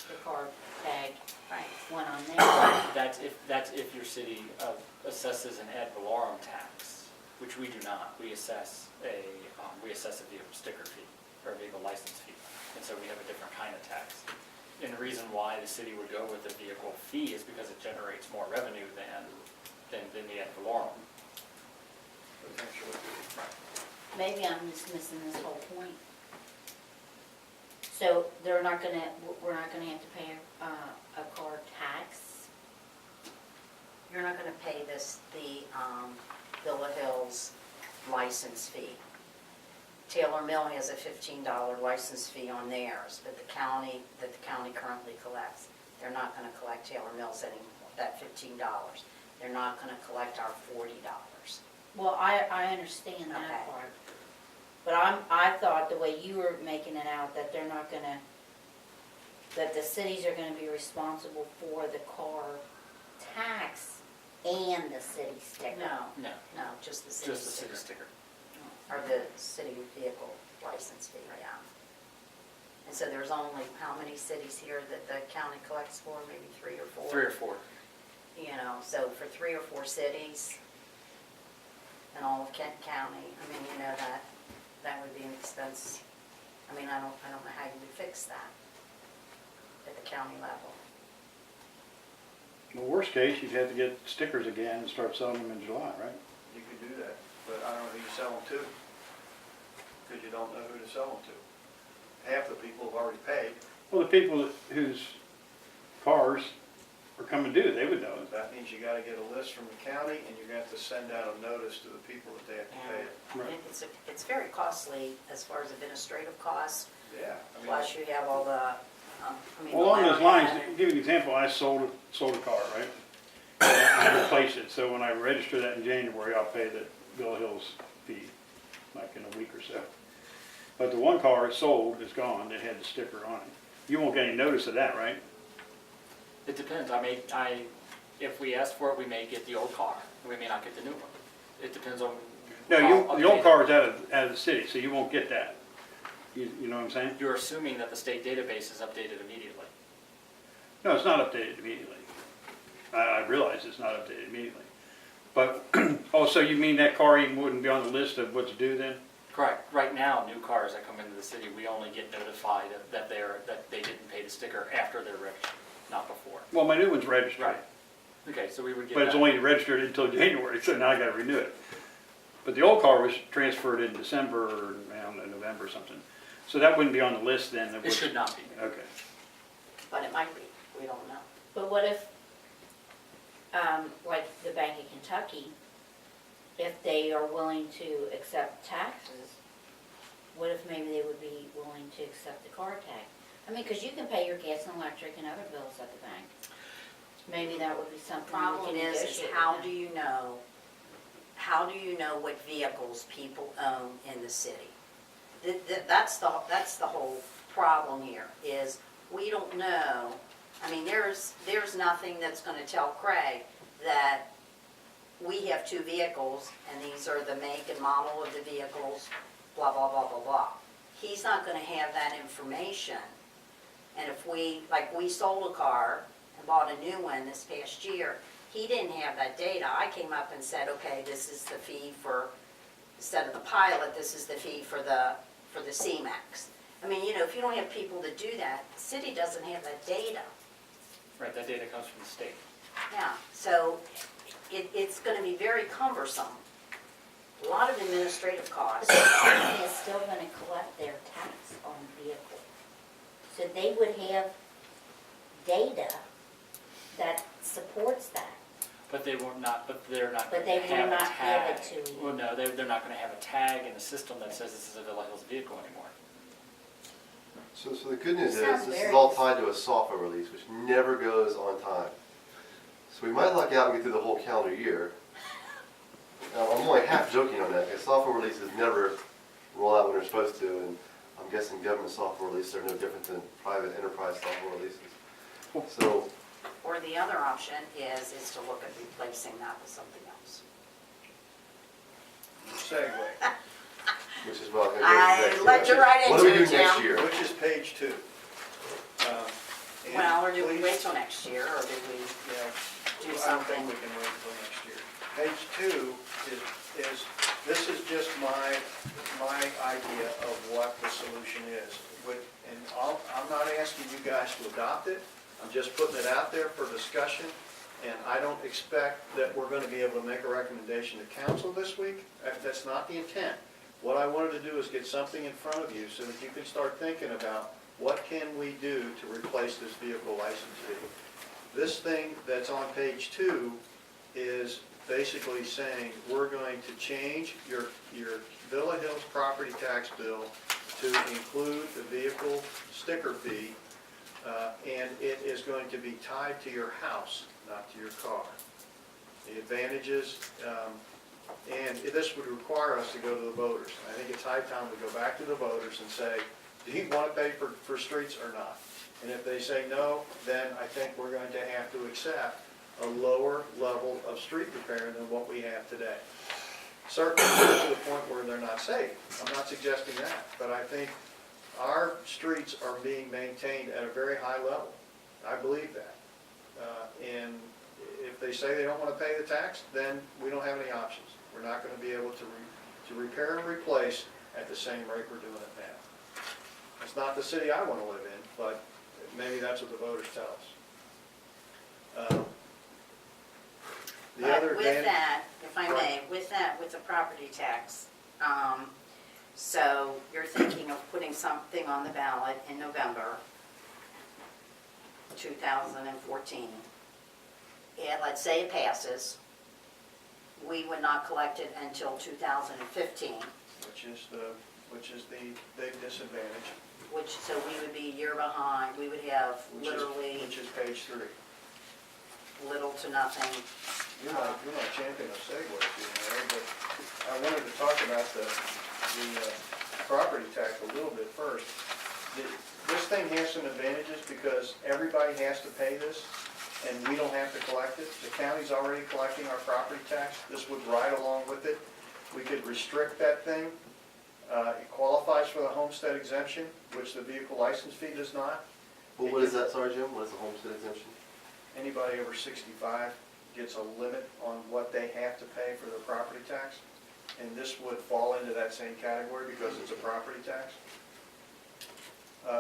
the car tag Right. one on there. That's if your city assesses an ad valorem tax, which we do not. We assess a vehicle sticker fee or a vehicle license fee, and so we have a different kind of tax. And the reason why the city would go with the vehicle fee is because it generates more revenue than the ad valorem. Potentially. Maybe I'm just missing this whole point. So we're not gonna have to pay a car tax? You're not gonna pay the Villa Hills license fee. Taylor Mill has a $15 license fee on theirs, but the county currently collects. They're not gonna collect Taylor Mills anymore, that $15. They're not gonna collect our $40. Well, I understand that Okay. part. But I thought the way you were making it out, that they're not gonna, that the cities are gonna be responsible for the car tax and the city sticker. No, No, just the city just the city sticker. sticker. Or the city vehicle license fee, yeah. And so there's only, how many cities here that the county collects for, maybe 3 or 4? 3 or 4. You know, so for 3 or 4 cities in all of Kent County, I mean, you know, that would be an expense. I mean, I don't know how you would fix that at the county level. The worst case, you'd have to get stickers again and start selling them in July, right? You could do that, but I don't know who you sell them to, because you don't know who to sell them to. Half the people have already paid. Well, the people whose cars are coming due, they would know. That means you gotta get a list from the county, and you're gonna have to send out a notice to the people that they have to pay it. Right. It's very costly as far as administrative costs, Yeah. I mean, plus you have all the, Well, along those the lines, letterhead. to give you an example, I sold a car, right? I replaced it, so when I register that in January, I'll pay the Villa Hills fee, like in a week or so. But the one car it sold is gone, it had the sticker on it. You won't get any notice of that, right? It depends. If we ask for it, we may get the old car. We may not get the new one. It depends on. No, how the old updated- car is out of the city, so you won't get that. You know what I'm saying? You're assuming that the state database is updated immediately. No, it's not updated immediately. I realize it's not updated immediately. But, oh, so you mean that car even wouldn't be on the list of what's due then? Correct. Right now, new cars that come into the city, we only get notified that they didn't pay the sticker after they're registered, not before. Well, my new one's registered. Right. Okay, so we would get But it's that. only registered until January, so now I gotta renew it. But the old car was transferred in December or November or something. So that wouldn't be on the list then? It should not be. Okay. But it might be, we don't know. But what if, like the Bank of Kentucky, if they are willing to accept taxes, what if maybe they would be willing to accept the car tax? I mean, because you can pay your gas and electric and other bills at the bank. Maybe that would be The something we problem can is negotiate with how them. do you know what vehicles people own in the city? That's the whole problem here, is we don't know. I mean, there's nothing that's gonna tell Craig that we have 2 vehicles, and these are the make and model of the vehicles, blah, blah, blah, blah, blah. He's not gonna have that information. And if we sold a car and bought a new one this past year, he didn't have that data. I came up and said, okay, this is the fee for, instead of the Pilot, this is the fee for the C-Max. I mean, you know, if you don't have people to do that, the city doesn't have that data. Right, that data comes from the state. Yeah, so it's gonna be very cumbersome. A lot of administrative costs. But the county is still gonna collect their tax on vehicles. So they would have data that supports that. But they're not But going they to will have a not tag. give it to you. Well, no, they're not going to have a tag in the system that says this is a Villa Hills vehicle anymore. So the good news is, Sounds this is very- all tied to a software release, which never goes on time. So we might luck out and get through the whole calendar year. Now, I'm only half joking on that, because software releases never roll out when they're supposed to, and I'm guessing government software releases are no different than private enterprise software releases. So, Or the other option is to look at replacing that with something else. Segue, which is what I'm I gonna do next let year. you right What do we into do it, next Jim. year? which is page 2. Well, or do we Please- wait till next year, or do we Yeah, do I don't something? think we can wait until next year. Page 2 this is just my idea of what the solution is. And And I'm not asking you guys to adopt it, I'm just putting it out there for discussion. And I don't expect that we're gonna be able to make a recommendation to council this week. That's not the intent. What I wanted to do is get something in front of you so that you can start thinking about what can we do to replace this vehicle license fee. This thing that's on page 2 is basically saying we're going to change your Villa Hills property tax bill to include the vehicle sticker fee, and it is going to be tied to your house, not to your car. The advantages, and this would require us to go to the voters. I think it's high time we go back to the voters and say, do you want to pay for streets or not? And if they say no, then I think we're going to have to accept a lower level of street repair than what we have today. Certainly to the point where they're not safe. I'm not suggesting that, but I think our streets are being maintained at a very high level. I believe that. And if they say they don't want to pay the tax, then we don't have any options. We're not going to be able to repair and replace at the same rate we're doing it now. It's not the city I want to live in, but maybe that's what the voters tell us. The But other with advantage- that, if I may, with the property tax, so you're thinking of putting something on the ballot in November 2014. And let's say it passes, we would not collect it until 2015, which is the big disadvantage. so we would be a year behind. We would have literally Which is page 3. little to nothing. You're not champion of segues, Mary, but I wanted to talk about the property tax a little bit first. This thing has some advantages because everybody has to pay this, and we don't have to collect it. The county's already collecting our property tax. This would ride along with it. We could restrict that thing. It qualifies for the homestead exemption, which the vehicle license fee does not. Well, what is that, sorry, Jim? What is the homestead exemption? Anybody over 65 gets a limit on what they have to pay for their property tax, and this would fall into that same category because it's a property tax.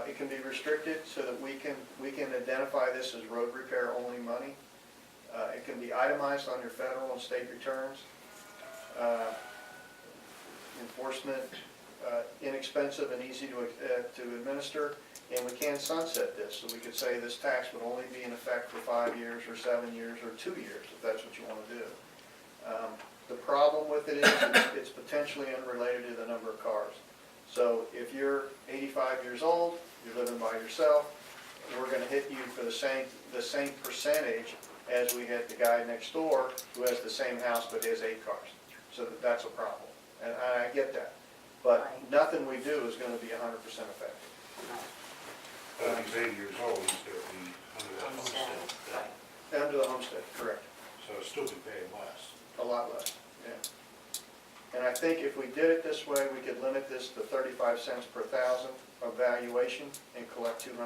It can be restricted so that we can identify this as road repair only money. It can be itemized on your federal and state returns. Enforcement, inexpensive and easy to administer. And we can sunset this, so we could say this tax would only be in effect for 5 years or 7 years or 2 years, if that's what you want to do. The problem with it is it's potentially unrelated to the number of cars. So if you're 85 years old, you're living by yourself, we're going to hit you for the same percentage as we hit the guy next door who has the same house but has 8 cars. So that's a problem, and I get that. But nothing we do is going to be 100% effective. But if he's 80 years old, he's going to be under that homestead. Under the homestead, correct. So he'll still be paying less. A lot less, yeah. And I think if we did it this way, we could limit this to 35 cents per thousand of valuation and collect $234,000 a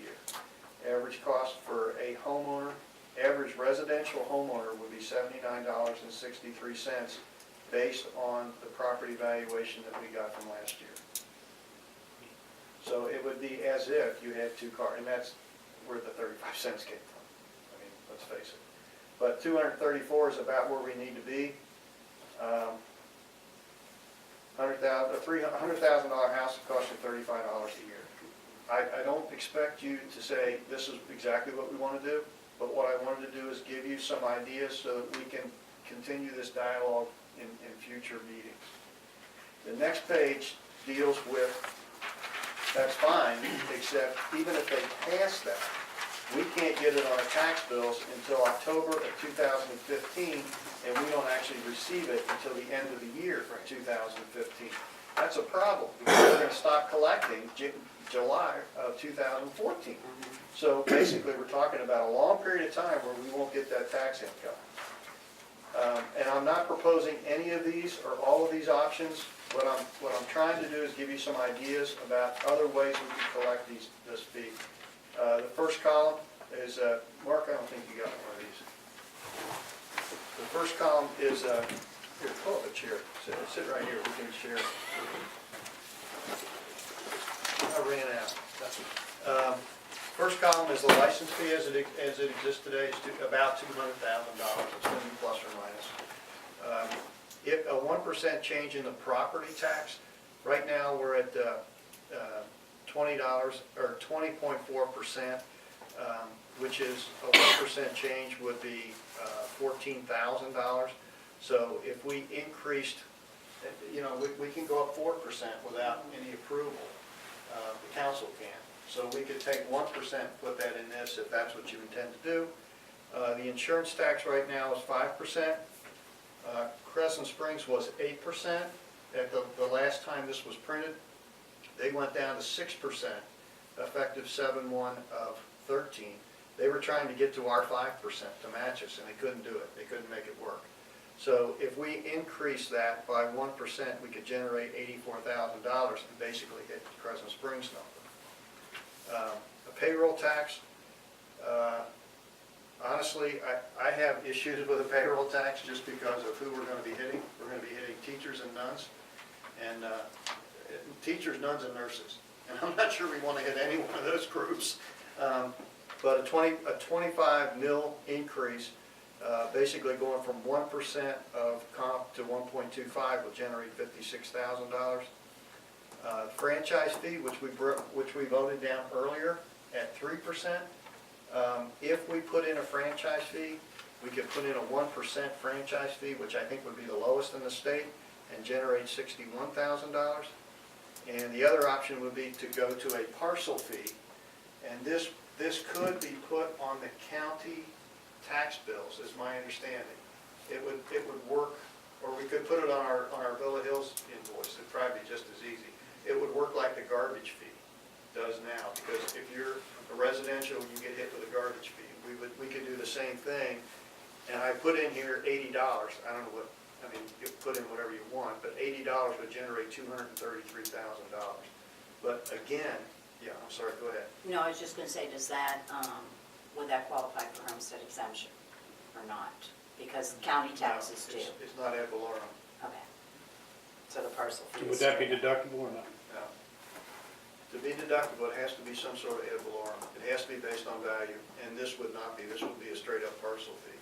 year. Average cost for a homeowner, average residential homeowner would be $79.63 based on the property valuation that we got from last year. So it would be as if you had 2 cars, and that's where the 35 cents came from. I mean, let's face it. But 234 is about where we need to be. $100,000 house would cost you $35 a year. I don't expect you to say this is exactly what we want to do, but what I wanted to do is give you some ideas so that we can continue this dialogue in future meetings. The next page deals with, that's fine, except even if they pass that, we can't get it on our tax bills until October of 2015, and we don't actually receive it until the end of the year for 2015. That's a problem, because we're going to stop collecting July of 2014. So basically, we're talking about a long period of time where we won't get that tax income. And I'm not proposing any of these or all of these options. What I'm trying to do is give you some ideas about other ways we can collect this fee. The first column is, Mark, I don't think you got one of these. The first column is, here, pull up a chair, sit right here, we can share. I ran out. First column is the license fee as it exists today, is about $200,000. It's going to be plus or minus. If a 1% change in the property tax, right now we're at $20 or 20.4%, which is a 1% change would be $14,000. So if we increased, we can go up 4% without any approval. The council can. So we could take 1%, put that in this if that's what you intend to do. The insurance tax right now is 5%. Crescent Springs was 8% at the last time this was printed. They went down to 6% effective 7/1 of 13. They were trying to get to our 5% to match us, and they couldn't do it. They couldn't make it work. So if we increase that by 1%, we could generate $84,000 and basically hit Crescent Springs number. A payroll tax, honestly, I have issues with a payroll tax just because of who we're going to be hitting. We're going to be hitting teachers and nuns, and teachers, nuns, and nurses. And I'm not sure we want to hit any one of those groups. But a 25 mil increase, basically going from 1% of comp to 1.25 will generate $56,000. Franchise fee, which we voted down earlier at 3%. If we put in a franchise fee, we could put in a 1% franchise fee, which I think would be the lowest in the state, and generate $61,000. And the other option would be to go to a parcel fee, and this could be put on the county tax bills, is my understanding. It would work, or we could put it on our Villa Hills invoice. It'd probably be just as easy. It would work like the garbage fee does now, because if you're a residential, you get hit with a garbage fee. We could do the same thing, and I put in here $80. I don't know what, I mean, you put in whatever you want, but $80 would generate $233,000. But again, yeah, I'm sorry, go ahead. No, I was just going to say, would that qualify for homestead exemption or not? Because county taxes do. It's not ad valorem. Okay. So the parcel fee is... Would that be deductible or not? No. To be deductible, it has to be some sort of ad valorem. It has to be based on value, and this would not be. This would be a straight up parcel fee.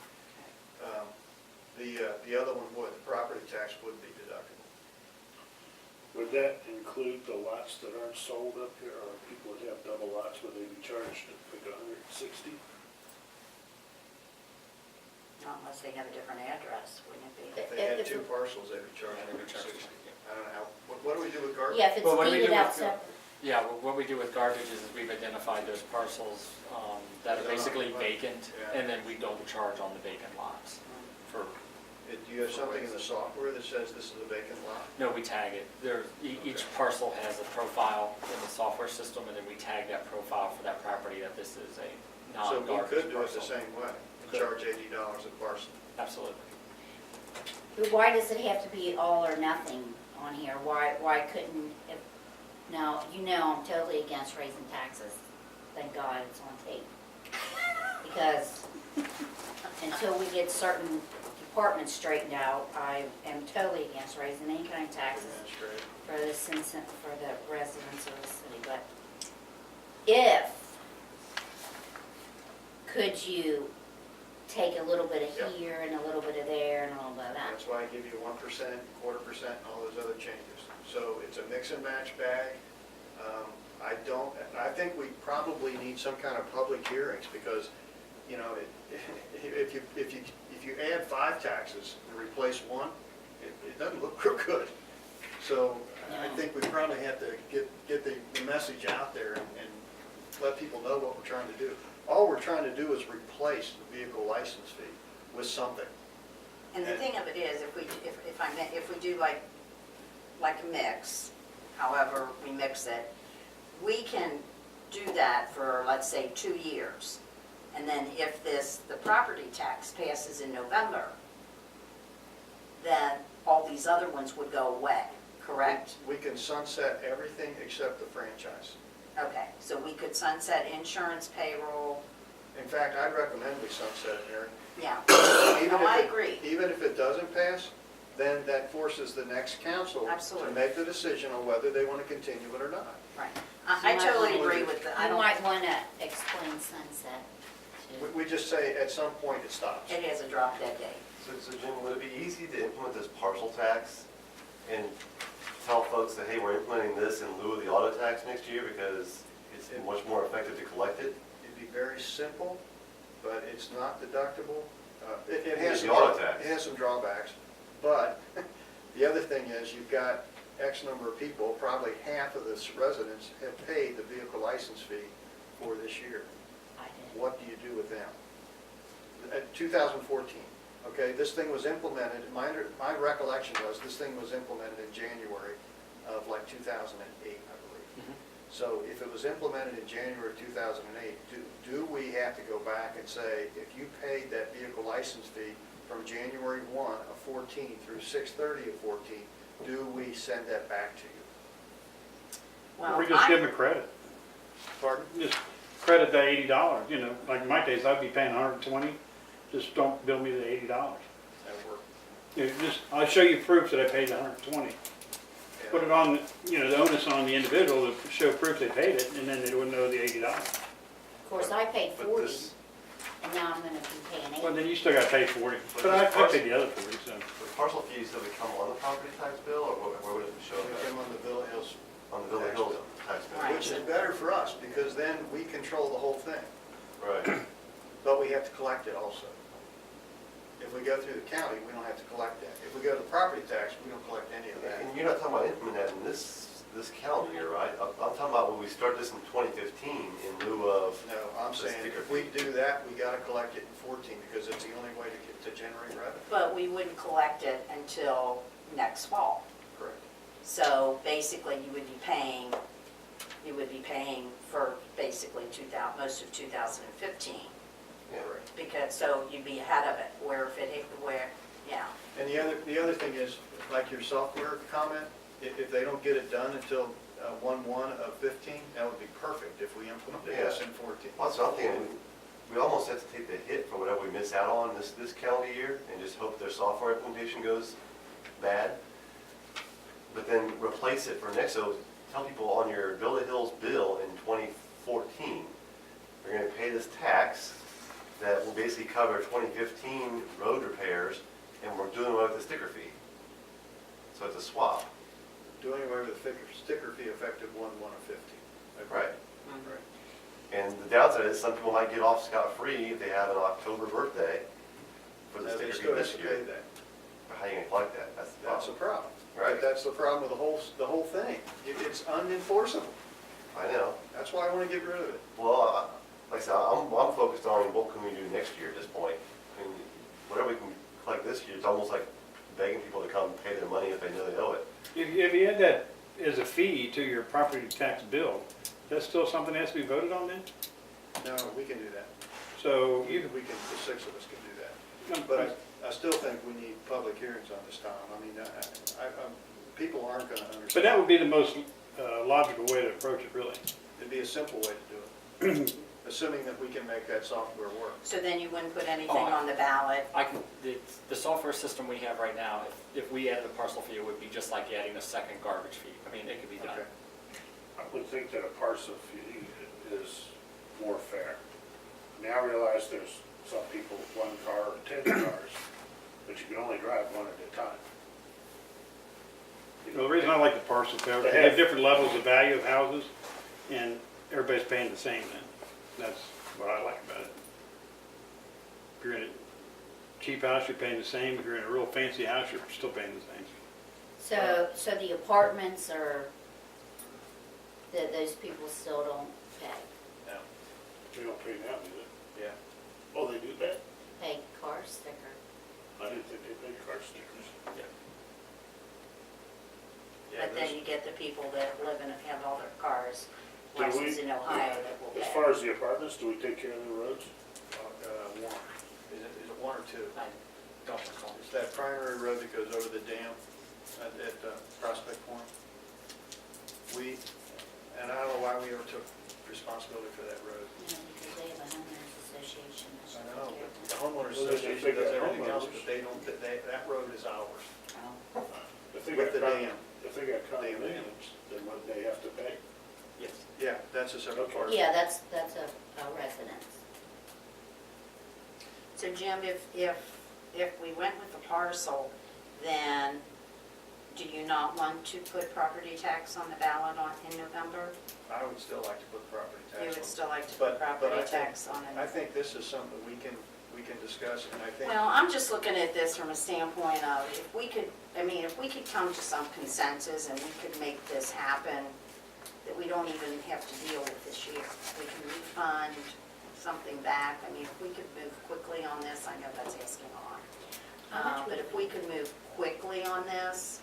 The other one would, the property tax would be deductible. Would that include the lots that aren't sold up here, or people that have double lots, would they be charged like $160? Not unless they have a different address, wouldn't it be? If they had two parcels, they'd be charged Yeah, they'd be charged. 60. I don't know how, what do we do with garbage? Yeah, if Well, what do we it's do deeded out with- separate. Yeah, what we do with garbage is we've identified those parcels that are basically vacant, Yeah. and then we don't charge on the vacant lots. For Do you have something in the software that says this is a vacant lot? No, we tag it. Each Okay. parcel has a profile in the software system, and then we tag that profile for that property that this is a So we non-garbage could do it the parcel. same way, and Could. charge $80 a parcel. Absolutely. But why does it have to be all or nothing on here? Why couldn't, if, now, I'm totally against raising taxes. Thank God it's on tape. Because until we get certain departments straightened out, I am totally against raising any kind of taxes Administrative. for the residents of the city. But if, could you take a little bit of Yep. here and a little bit of there and a little bit of that? That's why I give you 1%, 1/4%, and all those other changes. So it's a mix and match bag. I think we probably need some kind of public hearings, because, if you add 5 taxes and replace 1, it doesn't look real good. So I think we probably have to get the message out there and let people know what we're trying to do. All we're trying to do is replace the vehicle license fee with something. And the thing of it is, if we do like a mix, however we mix it, we can do that for, let's say, 2 years. And then if the property tax passes in November, then all these other ones would go away, correct? We can sunset everything except the franchise. Okay, so we could sunset insurance, payroll, In fact, I'd recommend we sunset it, Mary. yeah. Even No, if I it- agree. Even if it doesn't pass, then that forces the next council Absolutely. to make the decision on whether they want to continue it or not. Right. I totally agree with the, I You don't, might wanna explain sunset too. We just say at some point it stops. it has a drop dead date. So Jim, would it be easy to implement this parcel tax and tell folks that, hey, we're implementing this in lieu of the auto tax next year because it's much more effective to collect it? It'd be very simple, but it's not deductible. It It's has the some, auto tax. it has some drawbacks, but the other thing is you've got X number of people, probably half of the residents have paid the vehicle license fee for this year. I did. What do you do with them? 2014, okay, this thing was implemented, my recollection was this thing was implemented in January of like 2008, I believe. So if it was implemented in January of 2008, do we have to go back and say, if you paid that vehicle license fee from January 1 of 14 through 6/30 of 14, do we send that back to you? Well, We just give I, them a credit, Pardon? just credit that $80, you know, like in my case, I'd be paying 120, just don't bill me the $80. That work? I'll show you proof that I paid the 120. Yeah. Put it on, you know, the onus on the individual to show proof they paid it, and then they wouldn't owe the $80. Of course, I paid But 40, this- and now I'm gonna be paying 80. Well, then you still gotta pay 40, But but I this paid the other 40, so. The parcel fees, do they come on the property tax bill, or where would it show We that? come on the Bill Hills, On the Village tax Hills bill. tax bill? Right. which is better for us, because then we control the whole thing, Right. but we have to collect it also. If we go through the county, we don't have to collect that. If we go to the property tax, we don't collect any of that. And you're not talking about implementing that in this calendar year, right? I'm talking about when we start this in 2015 in lieu of, No, I'm The saying sticker if we do that, we gotta collect it in 14, because it's the only way to generate revenue. but we wouldn't collect it until next fall. Correct. So basically, you would be paying for basically most of 2015. yeah, Because, so you'd be ahead of it, where if it hit, yeah. And the other thing is, like your software comment, if they don't get it done until 1/1 of 15, that would be perfect if we implemented this in 14. well, that's what I'm thinking. We almost have to take the hit for whatever we miss out on this calendar year and just hope their software implementation goes bad. But then replace it for next, so tell people on your Village Hills bill in 2014, you're gonna pay this tax that will basically cover 2015 road repairs, and we're doing away with the sticker fee. So it's a swap. Doing away with the sticker fee effective 1/1 of 15. Right. Right. And the downside is some people might get off scot-free if they have an October birthday for the Now, sticker they fee still have this to year. pay that. How are you gonna collect that? That's the That's the problem. problem. Right. But that's the problem with the whole thing. It's unenforceable. I know. That's why I want to get rid of it. Well, like I said, I'm focused on what can we do next year at this point. I mean, whatever we can collect this year, it's almost like begging people to come pay their money if they know they owe it. If you add that as a fee to your property tax bill, that's still something that has to be voted on then? No, we can do that. So We can, the 6 of us can do that. But I still think we need public hearings on this, Tom. I mean, people aren't going to understand. But that would be the most logical way to approach it, really. It'd be a simple way to do it, assuming that we can make that software work. So then you wouldn't put anything Oh, on the ballot? The software system we have right now, if we added a parcel fee, it would be just like adding a second garbage fee. I mean, it could be done. Okay. I would think that a parcel fee is more fair. Now I realize there's some people with 1 car or 10 cars, but you can only drive one at a time. Well, the reason I like the parcel fair, they have different levels of value of houses, and everybody's paying the same then. That's what I like about it. If you're in a cheap house, you're paying the same. If you're in a real fancy house, you're still paying the same. So the apartments are, that those people still don't pay, No. They don't pay now, do they? Yeah. Oh, they do that? pay car sticker. I didn't think they paid car stickers. Yeah, But then you get the people that live and have all their cars Do we- licensed in Ohio that will As pay. far as the apartments, do we take care of the roads? One. Is it 1 or 2? I don't recall. It's that primary road that goes over the dam at Prospect Point. And I don't know why we ever took responsibility for that road. You know, because they have a homeowners association that I should know, take care but of the homeowners Well, there's a association big does everything else, homeowners. but they don't, that road is ours. it. If they with the got dam. If they got condominiums, then what they have to pay? Yes. Yeah, that's a separate Okay. part. Yeah, that's a residence. So Jim, if we went with the parcel, then do you not want to put property tax on the ballot in November? I would still like to put property tax on. You would still like to But- put but I property think- tax on I it? think this is something we can discuss, and I think. Well, I'm just looking at this from a standpoint of, if we could come to some consensus and we could make this happen, that we don't even have to deal with this year. We can refund something back. I mean, if we could move quickly on this, I know that's asking a lot. How much But would- if we could move quickly on this,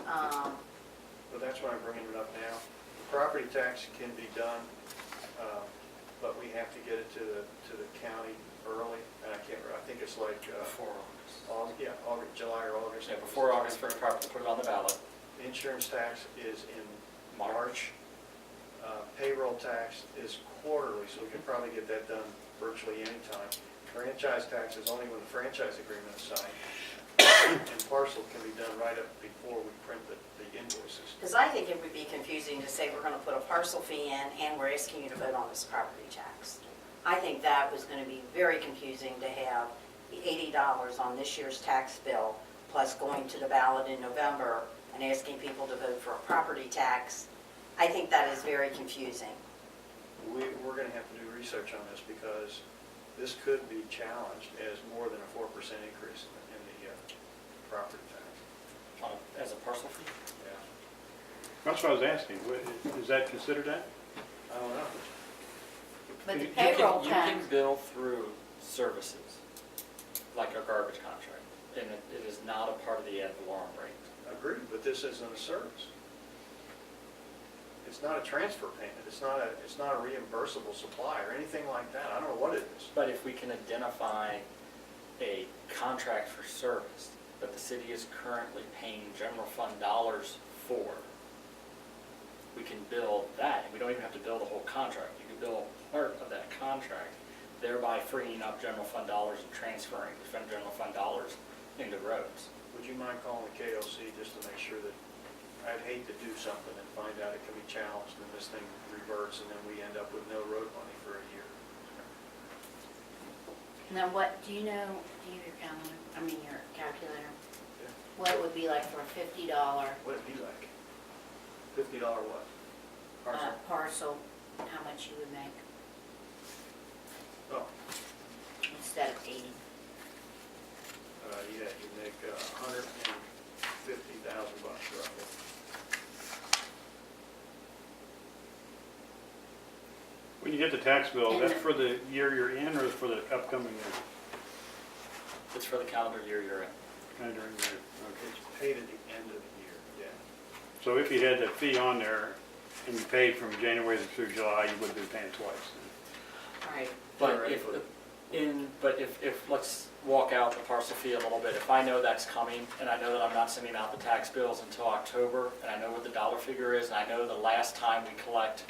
Well, that's why I'm bringing it up now. The property tax can be done, but we have to get it to the county early, and I can't, I think it's like, Before August. August, yeah, August, July or August. Yeah, before August for the property, put it on the ballot. The insurance tax is in March. Payroll tax is quarterly, so we can probably get that done virtually any time. Franchise tax is only when the franchise agreement is signed. And parcel can be done right up before we print the invoices. because I think it would be confusing to say we're going to put a parcel fee in and we're asking you to vote on this property tax. I think that was going to be very confusing to have the $80 on this year's tax bill, plus going to the ballot in November and asking people to vote for a property tax. I think that is very confusing. We're going to have to do research on this because this could be challenged as more than a 4% increase in the property tax. As a parcel fee? Yeah. That's what I was asking. Is that considered that? I don't know. But the You can- payroll You tax, can bill through services, like a garbage contract, and it is not a part of the ad valorem rate. Agreed, but this isn't a service. It's not a transfer payment. It's not a reimbursable supply or anything like that. I don't know what it is. But if we can identify a contract for service that the city is currently paying general fund dollars for, we can bill that. We don't even have to bill the whole contract. You can bill part of that contract, thereby freeing up general fund dollars and transferring the general fund dollars into roads. Would you mind calling the KOC just to make sure that, I'd hate to do something and find out it can be challenged and this thing reverts and then we end up with no road money for a year. now what, do you have your calendar, your calculator? Yeah. What it would be like for a $50 What'd it be like? $50 what? Parcel? parcel, how much you would make Oh, instead of 80? yeah, you make $150,000 roughly. When you get the tax bill, is that for the year you're in or for the upcoming year? It's for the calendar year you're in. Kind of during the year, okay. It's paid at the end of the year, yeah. So if you had that fee on there and you paid from January through July, you would be paying twice. All right. But if, let's walk out the parcel fee a little bit. If I know that's coming, and I know that I'm not sending out the tax bills until October, and I know what the dollar figure is, and I know the last time we collect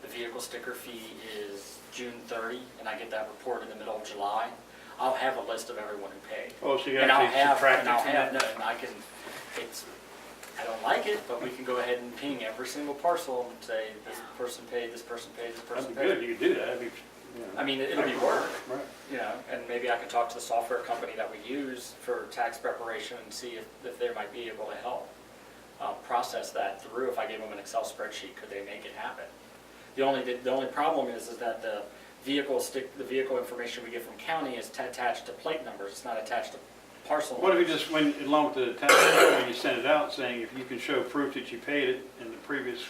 the vehicle sticker fee is June 30, and I get that report in the middle of July, I'll have a list of everyone who paid. Oh, so you And I'll actually have, subtract and it I'll from have, that? and I can, I don't like it, but we can go ahead and ping every single parcel and say, this person paid, this person paid, this person That'd be good, paid. you could do that, that'd be, I mean, it'll be work, Right. you know, and maybe I could talk to the software company that we use for tax preparation and see if they might be able to help process that through. If I gave them an Excel spreadsheet, could they make it happen? The only problem is that the vehicle information we get from county is attached to plate numbers, it's not attached to parcel What if numbers. you just went along with the tax bill when you sent it out, saying if you can show proof that you paid it in the previous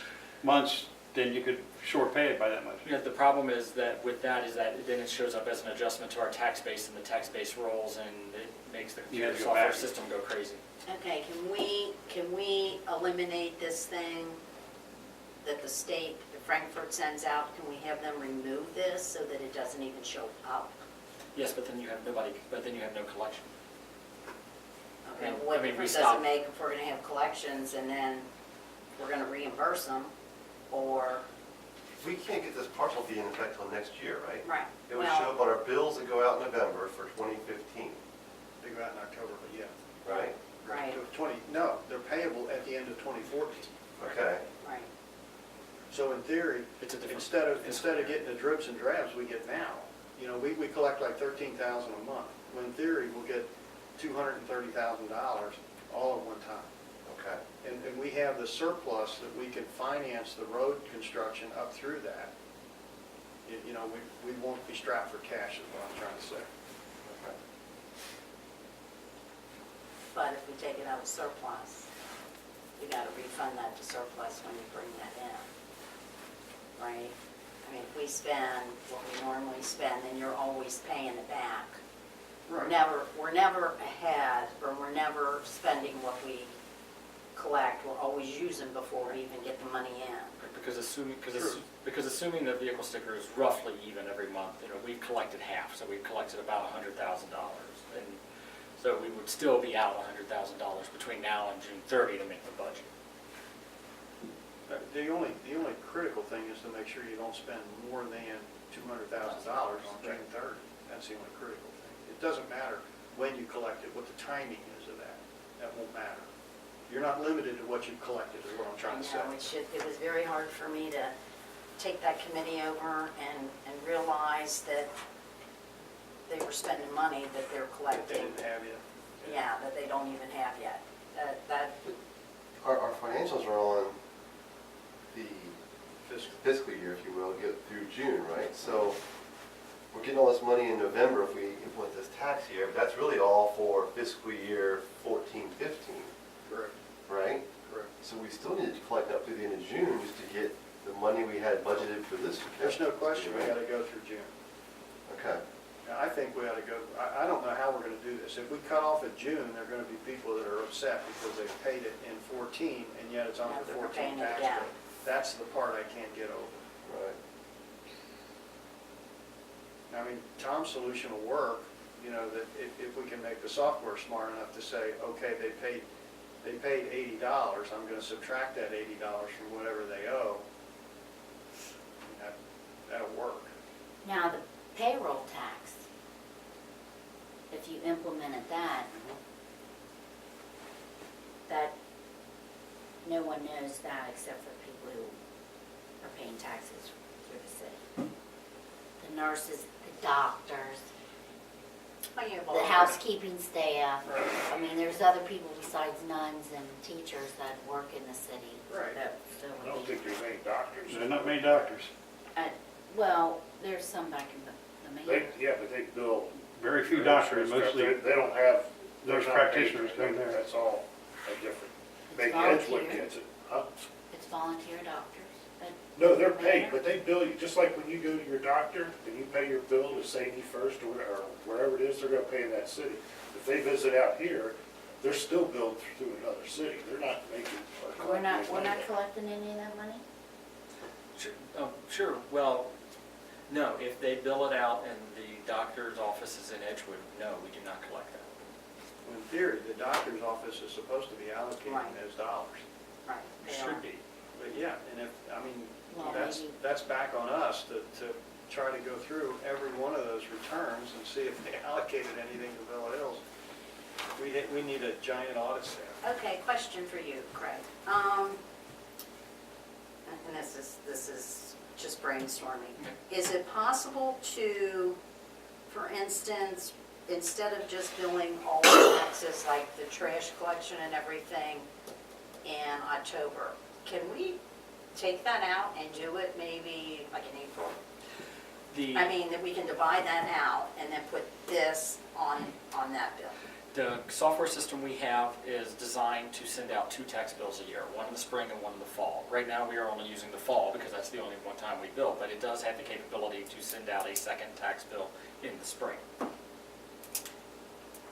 months, then you could short pay it by that much? You know, the problem is that with that is that then it shows up as an adjustment to our tax base, and the tax base rolls, and it makes the You have computer to go software back. system go crazy. Okay, can we eliminate this thing that the state, that Frankfurt sends out? Can we have them remove this so that it doesn't even show up? Yes, but then you have no collection. Okay, I mean, what we difference does stop- it make if we're gonna have collections and then we're gonna reimburse them, or, We can't get this parcel fee in effect till next year, right? right, It would show well, up on our bills that go out in November for 2015, They go out in October, but yeah. right? right. No, they're payable So in theory, It's a different. instead of getting the dribs and drabs we get now, you know, we collect like 13,000 a month. Well, in theory, we'll get $230,000 all at one time. Okay. And we have the surplus that we can finance the road construction up through that. You know, we won't be strapped for cash is what I'm trying to say. Okay. But if we take it out of surplus, we gotta refund that to surplus when you bring that in, right? I mean, if we spend what we normally spend, then you're always paying it back. We're never ahead, or we're never spending what we collect, we're always using before we even get the money in. Because assuming the vehicle sticker is roughly even every month, you know, we've collected half, so we've collected about $100,000. And so we would still be out $100,000 between now and June 30 to make the budget. The only critical thing is to make sure you don't spend more than $200,000 on June 30. That's the only critical thing. It doesn't matter when you collect it, what the timing is of that. That won't matter. You're not limited to what you've collected, is what I'm trying to say. It was very hard for me to take that committee over and realize that they were spending money that they're That collecting. they didn't have yet. Yeah, that they don't even have yet. That, Our financials are on the Fiscal. fiscal year, if you will, get through June, right? So we're getting all this money in November if we implement this tax year, but that's really all for fiscal year 14, 15, Correct, right? correct. So we still need to collect up through the end of June just to get the money we had budgeted for this year. There's no question we gotta go through June. Okay. Now, I think we ought to go, I don't know how we're gonna do this. If we cut off in June, there are gonna be people that are upset because they paid it in 14 and yet it's on Yeah, the they're 14 paying it tax again. bill. That's the part I can't get over. Right. I mean, Tom's solution will work, you know, that if we can make the software smart enough to say, okay, they paid $80, I'm gonna subtract that $80 from whatever they owe. That'll work. Now, the payroll tax, if you implemented that, that, no one knows that except for people who are paying taxes through the city. The nurses, the doctors, oh, yeah, the well, housekeeping staff. I mean, there's other people besides nuns and teachers that work in the city. Right. that still I don't would be. think there's any doctors. There are not many doctors. Well, there's some back in the They, main. yeah, but they bill. Very few doctors, mostly. They don't have. Those they're not practitioners paid. come there. That's all a different. It's Maybe Edgewood volunteer. gets it, huh? It's volunteer doctors. No, they're paid, but they bill you, just like when you go to your doctor and you pay your bill to Sadie First or wherever it is, they're gonna pay in that city. If they visit out here, they're still billed through another city. They're not making. or We're not collecting money. collecting any of that money? Sure, well, no, if they bill it out and the doctor's office is in Edgewood, no, we do not collect that. In theory, the doctor's office is supposed to be allocating Right. those dollars. right, It they should are. be. But yeah, and if, I mean, Well, that's, maybe- that's back on us to try to go through every one of those returns and see if they allocated anything to Villa Hills. We need a giant audit staff. Okay, question for you, Craig. And this is just brainstorming. Is it possible to, for instance, instead of just billing all the taxes, like the trash collection and everything in October, can we take that out and do it maybe like in April? I mean, that we can divide that out and then put this on that bill. The software system we have is designed to send out 2 tax bills a year, one in the spring and one in the fall. Right now, we are only using the fall because that's the only one time we bill, but it does have the capability to send out a second tax bill in the spring.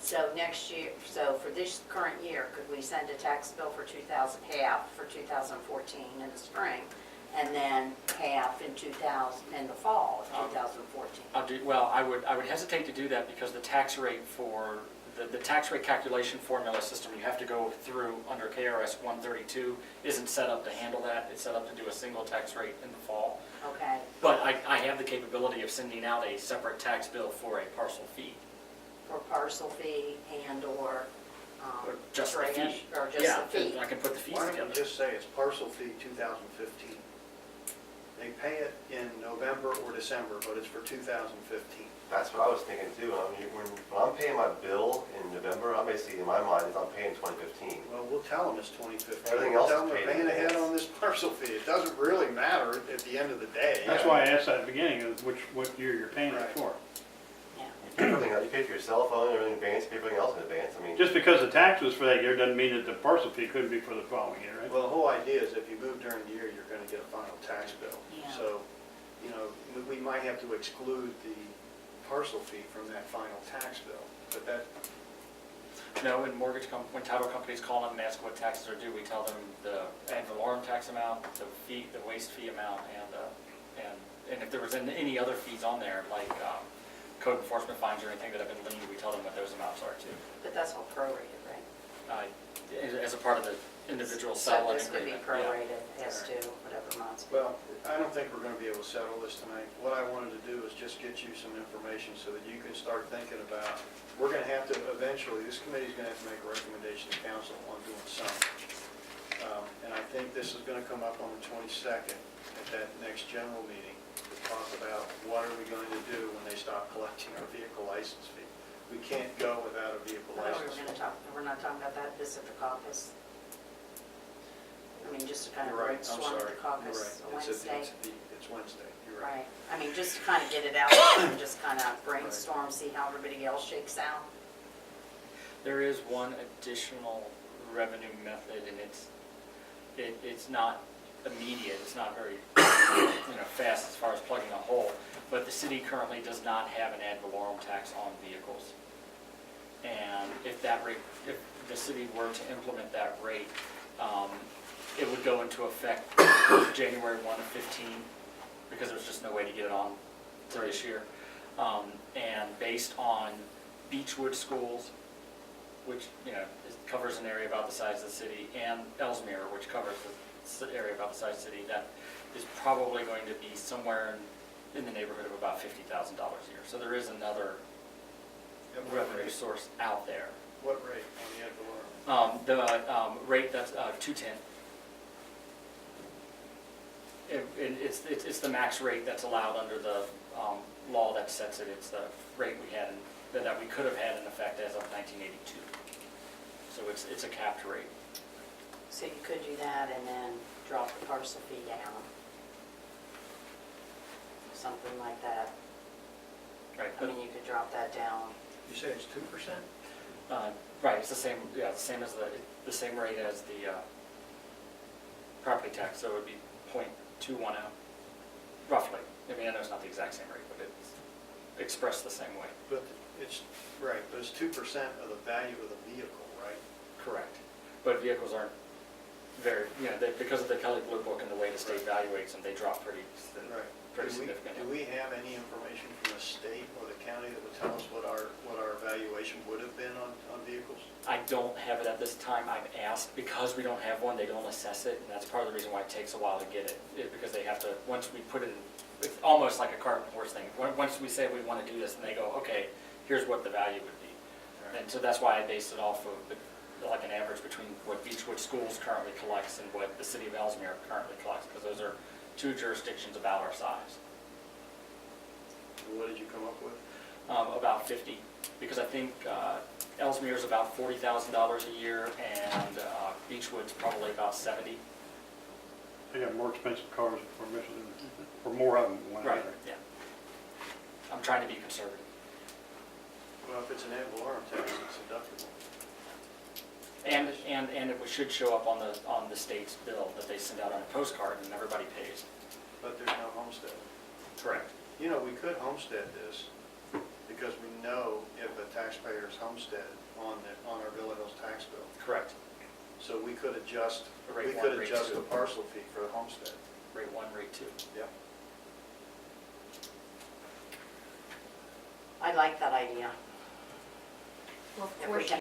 So next year, so for this current year, could we send a tax bill for 2000, half for 2014 in the spring, and then half in in the fall of 2014? Well, I would hesitate to do that because the tax rate for, the tax rate calculation formula system you have to go through under KRS 132 isn't set up to handle that. It's set up to do a single tax rate in the fall. Okay, But I have the capability of sending out a separate tax bill for a parcel fee. for parcel fee and/or Or just the drainage, fee. or just Yeah, the fee? I can put the fees Why don't together. you just say it's parcel fee 2015? They pay it in November or December, but it's for 2015. That's what I was thinking too. I mean, when I'm paying my bill in November, I'm basically, in my mind, is I'm paying 2015. Well, we'll tell them it's 2015. Everything else Tell is them they're paid in paying ahead advance. on this parcel fee. It doesn't really matter at the end of the day. That's why I asked that at the beginning, of what year you're paying it Right. for. Yeah. Everything, you pay for your cell phone, everything in advance, you pay for everything else in advance. I mean, Just because the tax was for that year doesn't mean that the parcel fee couldn't be for the following year, right? Well, the whole idea is if you move during the year, you're going to get a final tax bill. Yeah. So, you know, we might have to exclude the parcel fee from that final tax bill, but that, No, when title companies call them and ask what taxes are due, we tell them the ad valorem tax amount, the fee, the waste fee amount, and if there was any other fees on there, like code enforcement fines or anything that have been liened, we tell them what those amounts are too. But that's all prorated, right? As a part of the individual So settlement this would be agreement. yeah. prorated as to whatever amounts. well, I don't think we're going to be able to settle this tonight. What I wanted to do is just get you some information so that you can start thinking about, we're going to have to eventually, this committee's going to have to make a recommendation to council on doing something. And I think this is going to come up on the 22nd at that next general meeting to talk about what are we going to do when they stop collecting our vehicle license fee. We can't go without a vehicle I thought we license were fee. gonna talk, we're not talking about that, this at the caucus. I mean, just to kind of You're right, I'm brainstorm at sorry. the You're caucus right. on Wednesday. It's Wednesday, you're right. Right, I mean, just to kind of get it out there and just kind of brainstorm, see how everybody else shakes out. There is one additional revenue method, and it's not immediate, it's not very, fast as far as plugging a hole, but the city currently does not have an ad valorem tax on vehicles. And if the city were to implement that rate, it would go into effect January 1 of 15, because there's just no way to get it on to this year. And based on Beechwood schools, which, covers an area about the size of the city, and Ellesmere, which covers the area about the size of the city, that is probably going to be somewhere in the neighborhood of about $50,000 a year. So there is another At what revenue rate? source out there. What rate on the ad valorem? The rate, that's 210. It's the max rate that's allowed under the law that sets it. It's the rate that we could have had in effect as of 1982. So it's a capped rate. So you could do that and then drop the parcel fee down. Something like that. Right. I mean, you could drop that down. You say it's 2%? Right, it's the same, as the same rate as the property tax, so it would be .210, roughly. I mean, I know it's not the exact same rate, but it's expressed the same way. But it's, right, but it's 2% of the value of the vehicle, right? Correct. But vehicles aren't very, because of the Kelly Blue Book and the way the state evaluates them, they drop pretty Do significantly. we have any information from the state or the county that would tell us what our valuation would have been on vehicles? I don't have it at this time. I've asked, because we don't have one, they don't assess it, and that's part of the reason why it takes a while to get it, because they have to, once we put it in, it's almost like a cart and horse thing. Once we say we want to do this, and they go, okay, here's what the value would be. And so that's why I based it off of like an average between what Beechwood Schools currently collects and what the city of Ellesmere currently collects, because those are two jurisdictions about our size. And what did you come up with? About 50, because I think Ellesmere is about $40,000 a year, and Beechwood's probably about 70. They have more expensive cars for Michigan, or more of them. than one Right. other. Yeah. I'm trying to be conservative. Well, if it's an ad valorem tax, it's deductible. And it should show up on the state's bill that they send out on a postcard, and everybody pays. But there's no homestead. Correct. You know, we could homestead this because we know if a taxpayer is homestead on our Villa Hills tax bill. Correct. So we could adjust, Rate we one, could rate adjust two. the parcel fee for the homestead. Rate 1, rate 2. Yep. I like that idea. Well, If we can